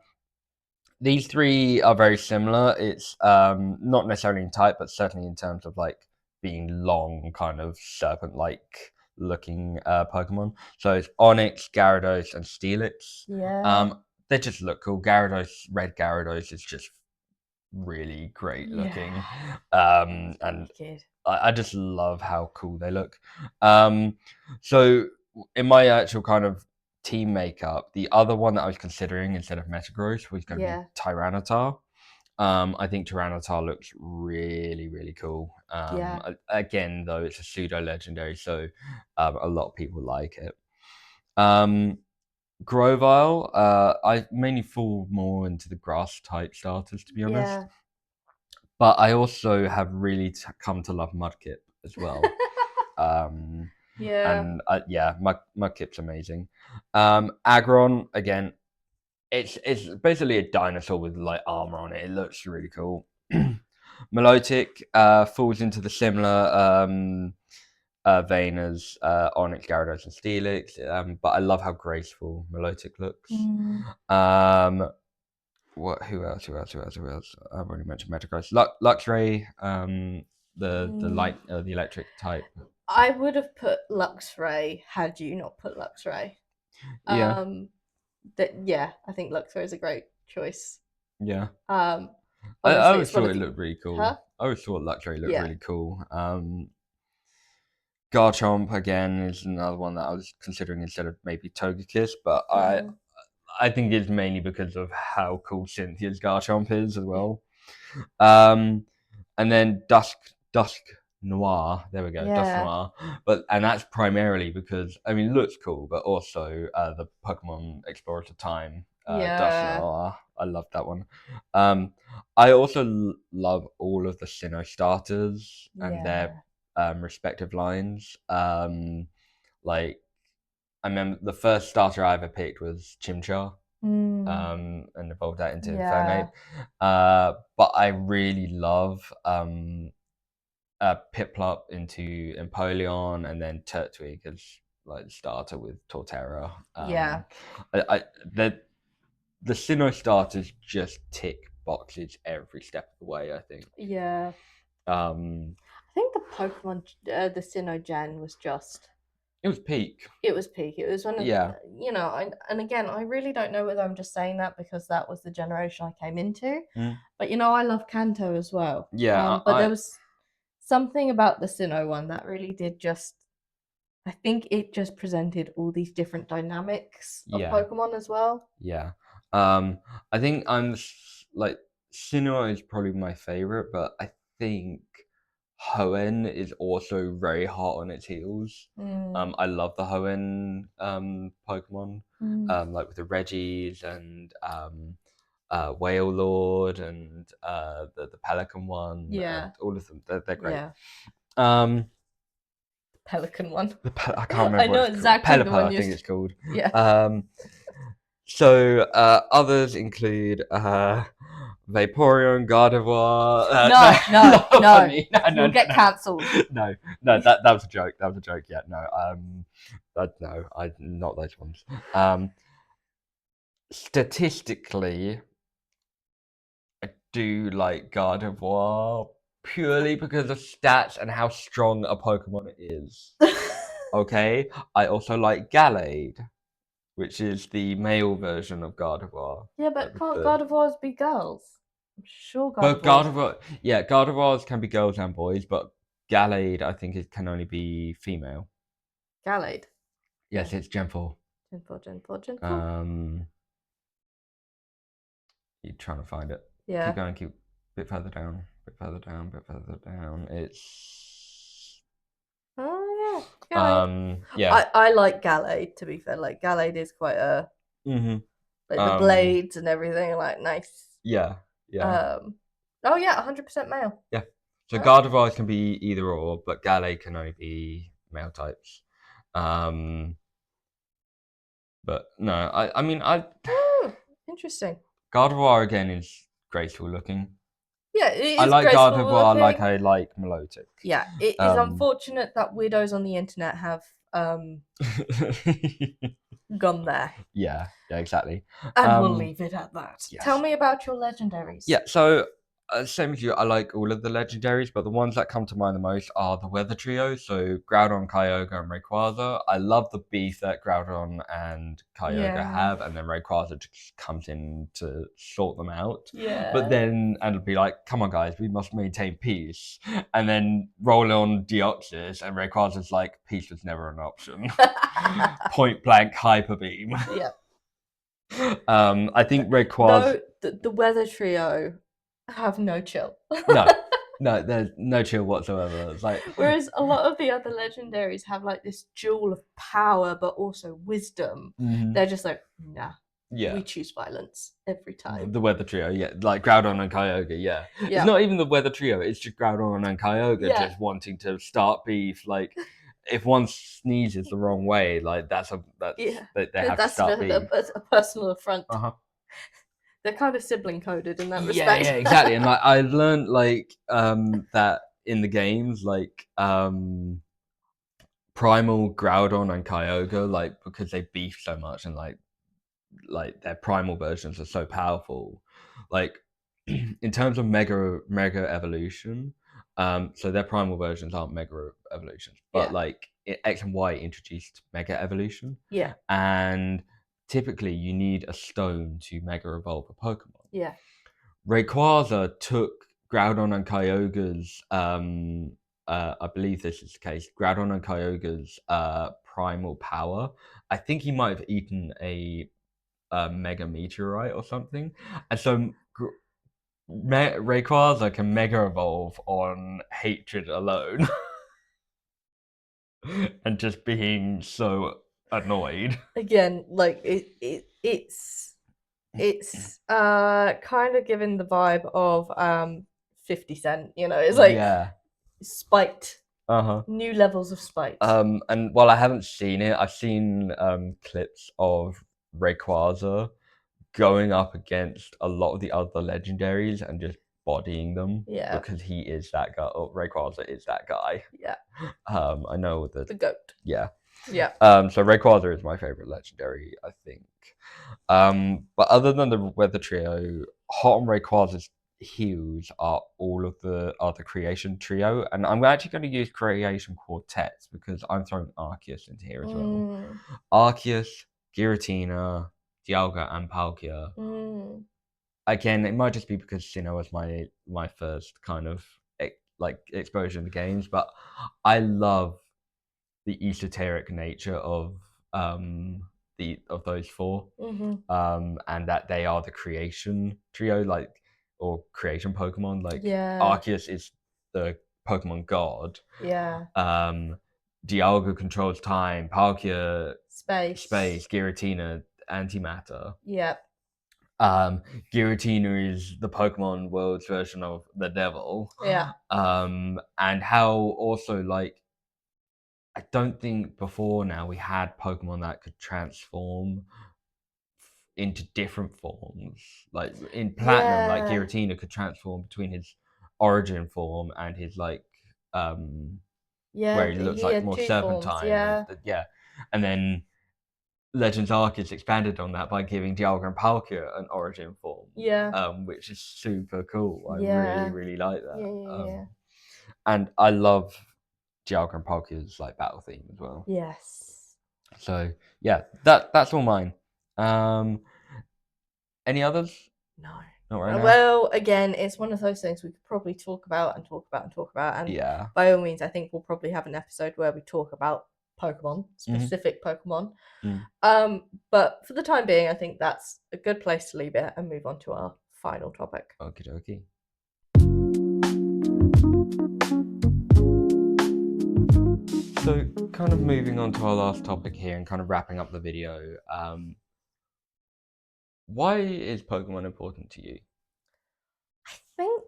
These three are very similar. It's not necessarily in type, but certainly in terms of like being long, kind of serpent-like looking Pokemon. So it's Onyx, Gyarados, and Steelix. Yeah. They just look cool. Gyarados, red Gyarados is just really great looking. It's And wicked. I just love how cool they look. So in my actual kind of team makeup, the other one that I was considering instead of Metagross was going to be Tyranitar. I think Tyranitar looks really, really cool. Yeah. Again, though, it's a pseudo legendary, so a lot of people like it. Grovyle, I mainly fall more into the grass type starters, to be honest. Yeah. But I also have really come to love Mudkip as well. Yeah. And yeah, Mudkip's amazing. Aggron, again, it's basically a dinosaur with like armor on it. It looks really cool. Milotic falls into the similar vein as Onyx, Gyarados, and Steelix, but I love how graceful Milotic looks. Who else? I've already mentioned Metagross. Luxray, the light, the electric type. I would have put Luxray had you not put Luxray. Yeah. Yeah, I think Luxray is a great choice. Yeah. I always thought it looked really cool. Huh? I always thought Luxray looked really cool. Garchomp again is another one that I was considering instead of maybe Togekiss, but I think it's mainly because of how cool Cynthia's Garchomp is as well. And then Dusk Noir. There we go, Dusk Noir. And that's primarily because I mean, it looks cool, but also the Pokemon Explorer at the time, Dusk Noir. I love that one. I also love all of the Sinnoh starters and their respective lines. Like I remember the first starter I ever picked was Chimchar. And evolved that into Infernape. But I really love Piplup into Empoleon, and then Turtwig as like the starter with Torterra. The Sinnoh starters just tick boxes every step of the way, I think. Yeah. I think the Pokemon, the Sinnoh Gen was just. It was peak. It was peak. It was one of, and again, I really don't know whether I'm just saying that because that was the generation I came into. But I love Kanto as well. Yeah. But there was something about the Sinnoh one that really did just. I think it just presented all these different dynamics of Pokemon as well. Yeah. I think I'm like Sinnoh is probably my favorite, but I think Hoenn is also very hot on its heels. I love the Hoenn Pokemon, like with the Reggies and Whale Lord and the Pelican one. Yeah. All of them, they're great. Pelican one. I can't remember I what know it's called. exactly the Pelipper, one I you. think it's called. Yeah. So others include Vaporeon, Gardevoir. No. Not funny. No, You'll get cancelled. No, that was a joke. That was a joke. Yeah, no. No, not those ones. Statistically, I do like Gardevoir purely because of stats and how strong a Pokemon it is. Okay, I also like Gallade, which is the male version of Gardevoir. Yeah, but with can't the- Gardevoirs be girls? I'm sure But Gardevoirs. Gardevoirs can be girls and boys, but Gallade, I think, it can only be female. Gallade. Yes, it's Gen 4. Gen 4. You're trying to find it. Yeah. Keep going, keep a bit further down, bit further down. It's Oh yeah. Gallade. yeah. I like Gallade, to be fair. Like Gallade is quite a like the blades and everything, like nice. Yeah. Oh yeah, 100% male. Yeah. So Oh. Gardevoir can be either or, but Gallade can only be male types. But no, I mean Interesting. Gardevoir again is graceful looking. Yeah, it is I like graceful Gardevoir looking. like I like Milotic. Yeah, it is unfortunate that weirdos on the internet have gone there. Yeah, exactly. And we'll leave it at that. Yes. Tell me about your legendaries. Yeah, so same as you, I like all of the legendaries, but the ones that come to mind the most are the Weather Trio, so Groudon, Kyogre, and Rayquaza. I love the beef that Groudon and Kyogre have, and then Rayquaza just comes in to sort them out. Yeah. But then, and it'll be like, come on guys, we must maintain peace. And then roll on Deoxys, and Rayquaza's like, peace was never an option. Point blank hyper beam. Yeah. I think Rayquaza. No, the Weather Trio have no chill. No, there's no chill whatsoever. It's like, whereas a lot of the other legendaries have like this jewel of power, but also wisdom. They're just like, nah. Yeah. We choose violence every time. The Weather Trio, yeah. Like Groudon and Kyogre, yeah. It's not even the Weather Trio, it's just Groudon and Kyogre just wanting to start beef. Like, if one sneezes the wrong way, like, they have to start beef. That's a personal affront. They're kind of sibling coded in that respect. Yeah, exactly. And like I've learned like that in the games, like Primal, Groudon, and Kyogre, like because they beef so much and like their primal versions are so powerful. Like in terms of mega evolution, so their primal versions aren't mega evolutions, but like X and Y introduced mega evolution. Yeah. And typically you need a stone to mega evolve a Pokemon. Yeah. Rayquaza took Groudon and Kyogre's I believe this is the case, Groudon and Kyogre's primal power. I think he might have eaten a mega meteorite or something, and so Rayquaza can mega evolve on hatred alone. And just being so annoyed. Again, like it's kind of given the vibe of 50 Cent, you know, it's like spite. New levels of spite. And while I haven't seen it, I've seen clips of Rayquaza going up against a lot of the other legendaries and just bodying them. Yeah. Because he is that guy. Or Rayquaza is that guy. Yeah. I know that. The goat. Yeah. Yeah. So Rayquaza is my favorite legendary, I think. But other than the Weather Trio, Hot on Rayquaza's heals are all of the other Creation Trio, and I'm actually going to use Creation Quartets because I'm throwing Arceus into here as well. Arceus, Giratina, Dialga, and Palkia. Again, it might just be because Sinnoh was my first kind of like exposure to the games, but I love the esoteric nature of those four, and that they are the Creation Trio, like, or Creation Pokemon. Like Arceus is the Pokemon God. Yeah. Dialga controls time. Palkia space. Giratina antimatter. Yep. Giratina is the Pokemon world's version of the devil. Yeah. And how also like I don't think before now we had Pokemon that could transform into different forms. Like in Platinum, like Yeah. Giratina could transform between his origin form and his like Yeah, where he looks he like had more two forms, serpentine yeah. and then Legends Arceus expanded on that by giving Dialga and Palkia an origin form, Yeah. which is super cool. I Yeah. really like that. Yeah. And I love Dialga and Palkia's like battle theme as well. Yes. So yeah, that's all mine. Any others? No. Not right now. Well, again, it's one of those things we could probably talk about and talk about and talk about. And Yeah. by all means, I think we'll probably have an episode where we talk about Pokemon, specific Pokemon. But for the time being, I think that's a good place to leave it and move on to our final topic. Okie dokie. So, kind of moving on to our last topic here and kind of wrapping up the video. Why is Pokemon important to you? I think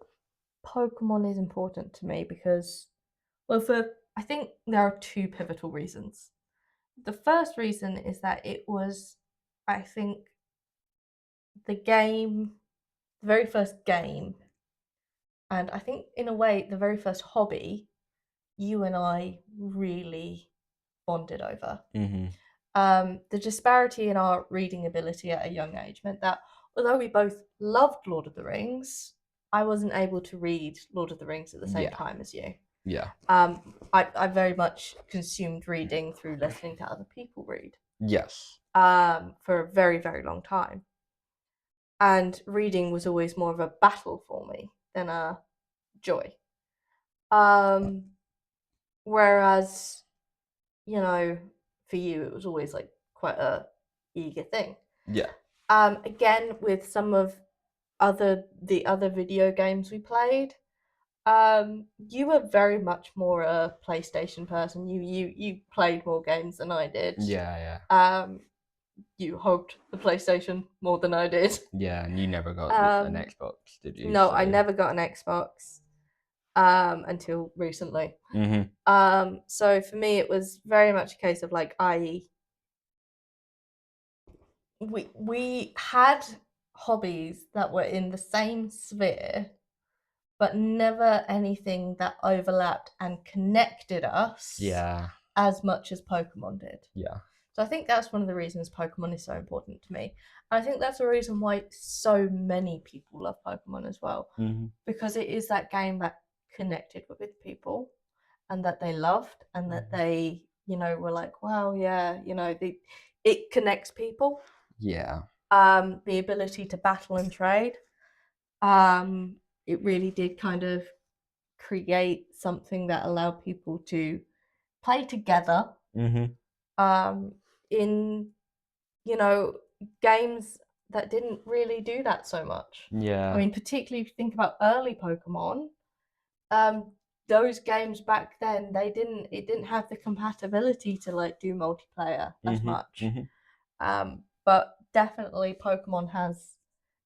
Pokemon is important to me because, well, I think there are two pivotal reasons. The first reason is that it was, I think, the very first game, and I think in a way the very first hobby you and I really bonded over. The disparity in our reading ability at a young age meant that although we both loved Lord of the Rings, I wasn't able to read Lord of the Rings at the same time as you. Yeah. I very much consumed reading through listening to other people read. Yes. For a very, very long time. And reading was always more of a battle for me than a joy. Whereas, for you, it was always like quite a eager thing. Yeah. Again, with some of the other video games we played, you were very much more a PlayStation person. You played more games than I did. Yeah. You hogged the PlayStation more than I did. Yeah, and you never got an Xbox, did you? No, I never got an Xbox until recently. So for me, it was very much a case of like we had hobbies that were in the same sphere, but never anything that overlapped and connected us. Yeah. As much as Pokemon did. Yeah. So I think that's one of the reasons Pokemon is so important to me. I think that's the reason why so many people love Pokemon as well. Because it is that game that connected with people and that they loved and that they, were like, wow, yeah, it connects people. Yeah. The ability to battle and trade. It really did kind of create something that allowed people to play together in games that didn't really do that so much. Yeah. I mean, particularly if you think about early Pokemon, those games back then it didn't have the compatibility to like do multiplayer as much. But definitely Pokemon has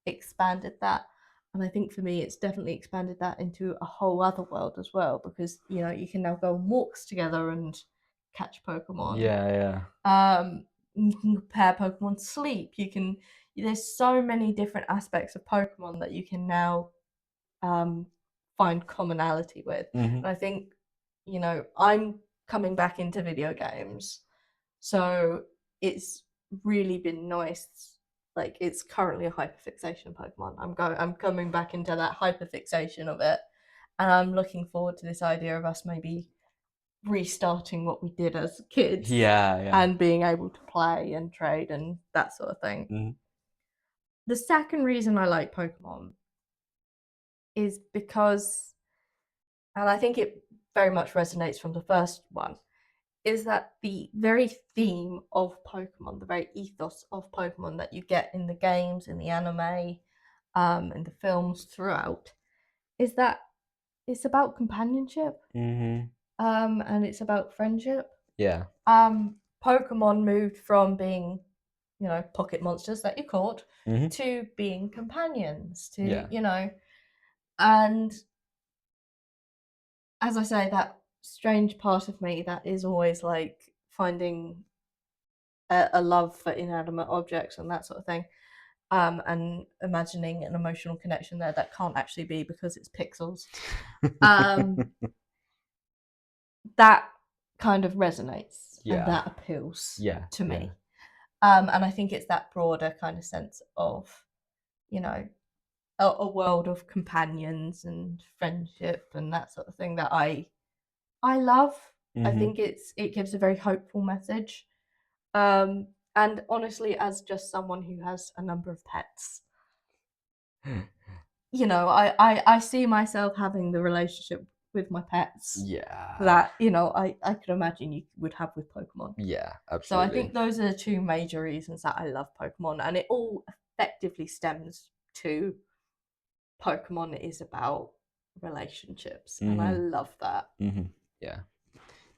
expanded that. And I think for me, it's definitely expanded that into a whole other world as well, because you can now go on walks together and catch Pokemon. Yeah. You can compare Pokemon sleep. There's so many different aspects of Pokemon that you can now find commonality with. And I think, I'm coming back into video games, so it's really been nice. Like, it's currently a hyperfixation of Pokemon. I'm coming back into that hyperfixation of it, and I'm looking forward to this idea of us maybe restarting what we did as kids. Yeah. And being able to play and trade and that sort of thing. The second reason I like Pokemon is because, and I think it very much resonates from the first one, is that the very theme of Pokemon, the very ethos of Pokemon that you get in the games, in the anime, in the films throughout, is that it's about companionship. And it's about friendship. Yeah. Pokemon moved from being pocket monsters that you caught, Mhm. to being companions, to, Yeah. and as I say, that strange part of me that is always like finding a love for inanimate objects and that sort of thing, and imagining an emotional connection there that can't actually be because it's pixels. Um, that kind of resonates and Yeah. that appeals Yeah. to Yeah. me. And I think it's that broader kind of sense of, you know, a world of companions and friendship and that sort of thing that I love. I Mhm. think it gives a very hopeful message. And honestly, as just someone who has a number of pets, I see myself having the relationship with my pets Yeah. that, I could imagine you would have with Pokemon. Yeah. So I Absolutely. think those are the two major reasons that I love Pokemon, and it all effectively stems to Pokemon is about relationships, and I Mhm. love that. Mhm. Yeah.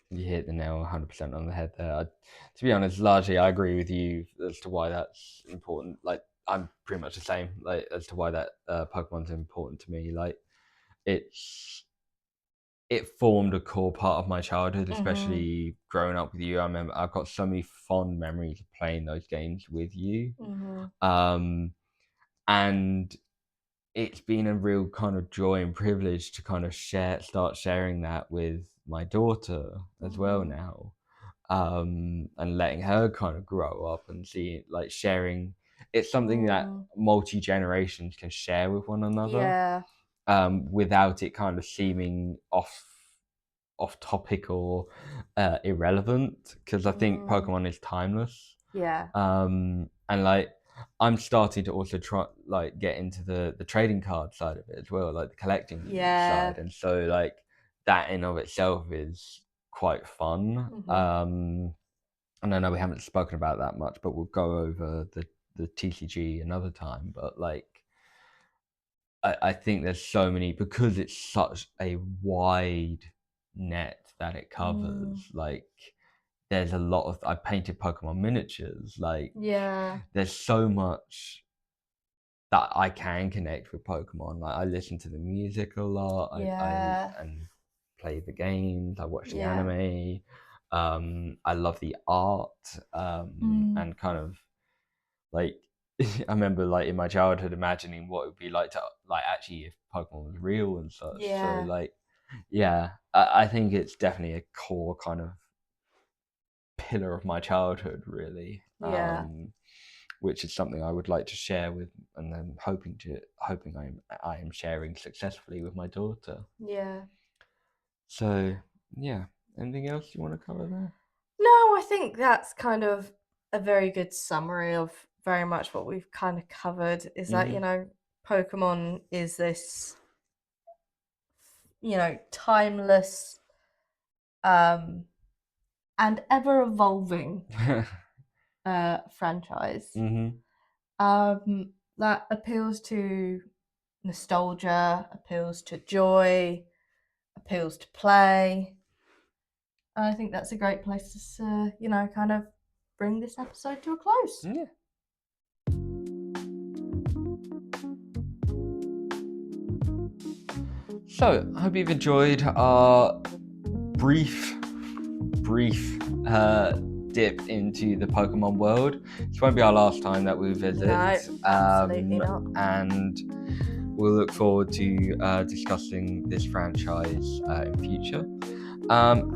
You hit the nail 100% on the head there. To be honest, largely I agree with you as to why that's important. Like, I'm pretty much the same. Like, as to why that Pokemon's important to me. Like, it's it formed a core part of my childhood, Mhm. especially growing up with you. I remember I've got so many fond memories of playing those games with you. Mhm. Um, and it's been a real kind of joy and privilege to kind of start sharing that with my daughter as well Mhm. now, and letting her kind of grow up and see like sharing. It's something that Mm. multi generations can share with one another, Yeah. without it kind of seeming off topic or irrelevant. Because I think Mm. Pokemon is timeless, Yeah. and like I'm starting to also try like get into the trading card side of it as well, like the collecting Yeah. side, and so like that in of itself is quite fun. Mhm. And I know we haven't spoken about that much, but we'll go over the TCG another time. But like I think there's so many because it's such a wide net that it Mm. covers. Like there's a lot of I painted Pokemon miniatures. Like Yeah. there's so much that I can connect with Pokemon. Like I listen to the music a lot. I Yeah. and play the games. I watch the Yeah. anime. I love the art. Mm. And kind of like I remember like in my childhood imagining what it would be like to like actually if Pokemon was real and such. So Yeah. like yeah, I think it's definitely a core kind of pillar of my childhood, really. Yeah. Which is something I would like to share with, and then hoping I am sharing successfully with my daughter. Yeah. So yeah, anything else you want to cover there? No, I think that's kind of a very good summary of very much what we've kind of covered is that, Hmm. Pokemon is this, timeless, um, and ever evolving franchise, Hmm. that appeals to nostalgia, appeals to joy, appeals to play. I think that's a great place to, kind of bring this episode to a close. Yeah. So I hope you've enjoyed our brief dip into the Pokemon world. This won't be our last time that we visit, No, absolutely not. and we'll look forward to discussing this franchise in future.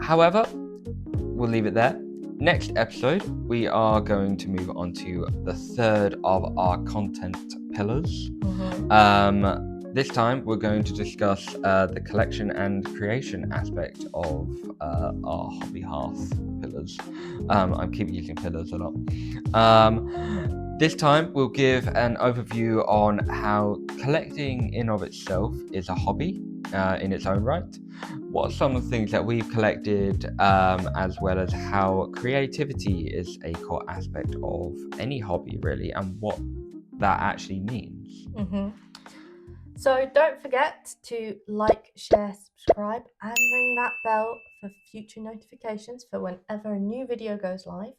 However, we'll leave it there. Next episode, we are going to move on to the third of our content pillars. This time, we're going to discuss the collection and creation aspect of our Hobby Hearth pillars. I keep using pillars a lot. This time, we'll give an overview on how collecting in of itself is a hobby in its own right. What are some of the things that we've collected, as well as how creativity is a core aspect of any hobby, really, and what that actually means. So don't forget to like, share, subscribe, and ring that bell for future notifications for whenever a new video goes live.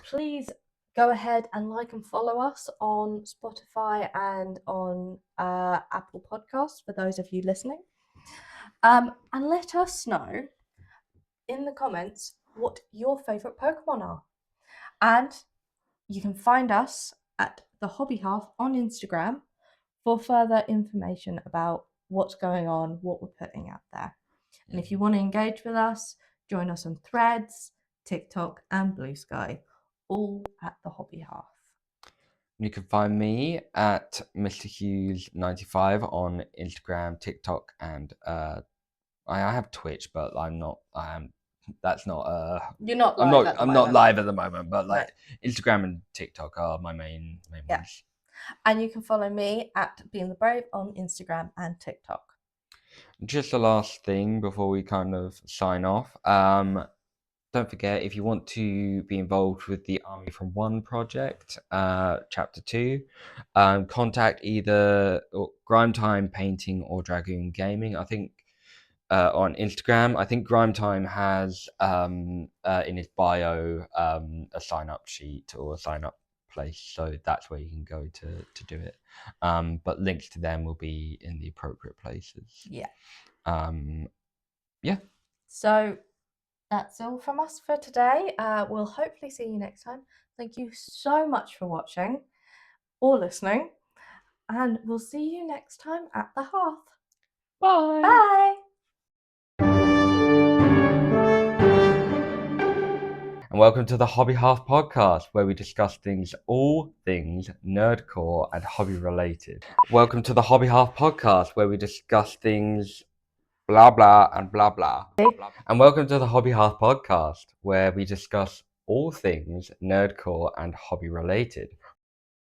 Please go ahead and like and follow us on Spotify and on Apple Podcasts for those of you listening. And let us know in the comments what your favourite Pokemon are. And you can find us at the Hobby Hearth on Instagram for further information about what's going on, what we're putting out there. And if you want to engage with us, join us on Threads, TikTok, and BlueSky, all at the Hobby Hearth. You can find me at Mr. Hughes95 on Instagram, TikTok, and I have Twitch, but I'm not. That's not. You're not live at the I'm moment. not live at the moment, but like Instagram and TikTok are my main ones. And you can follow me at Being the Brave on Instagram and TikTok. Just the last thing before we kind of sign off. Don't forget, if you want to be involved with the Army from One project, Chapter 2, contact either Grime Time Painting or Dragoon Gaming. I think on Instagram, I think Grime Time has in his bio a sign-up sheet or a sign-up place, so that's where you can go to do it. But links to them will be in the appropriate places. Yeah. Yeah. So that's all from us for today. We'll hopefully see you next time. Thank you so much for watching or listening. And we'll see you next time at the Hearth. Bye. Bye. And welcome to the Hobby Hearth podcast, where we discuss all things nerdcore and hobby related. Welcome to the Hobby Hearth podcast, where we discuss things blah blah and blah blah. And welcome to the Hobby Hearth podcast, where we discuss all things nerdcore and hobby related.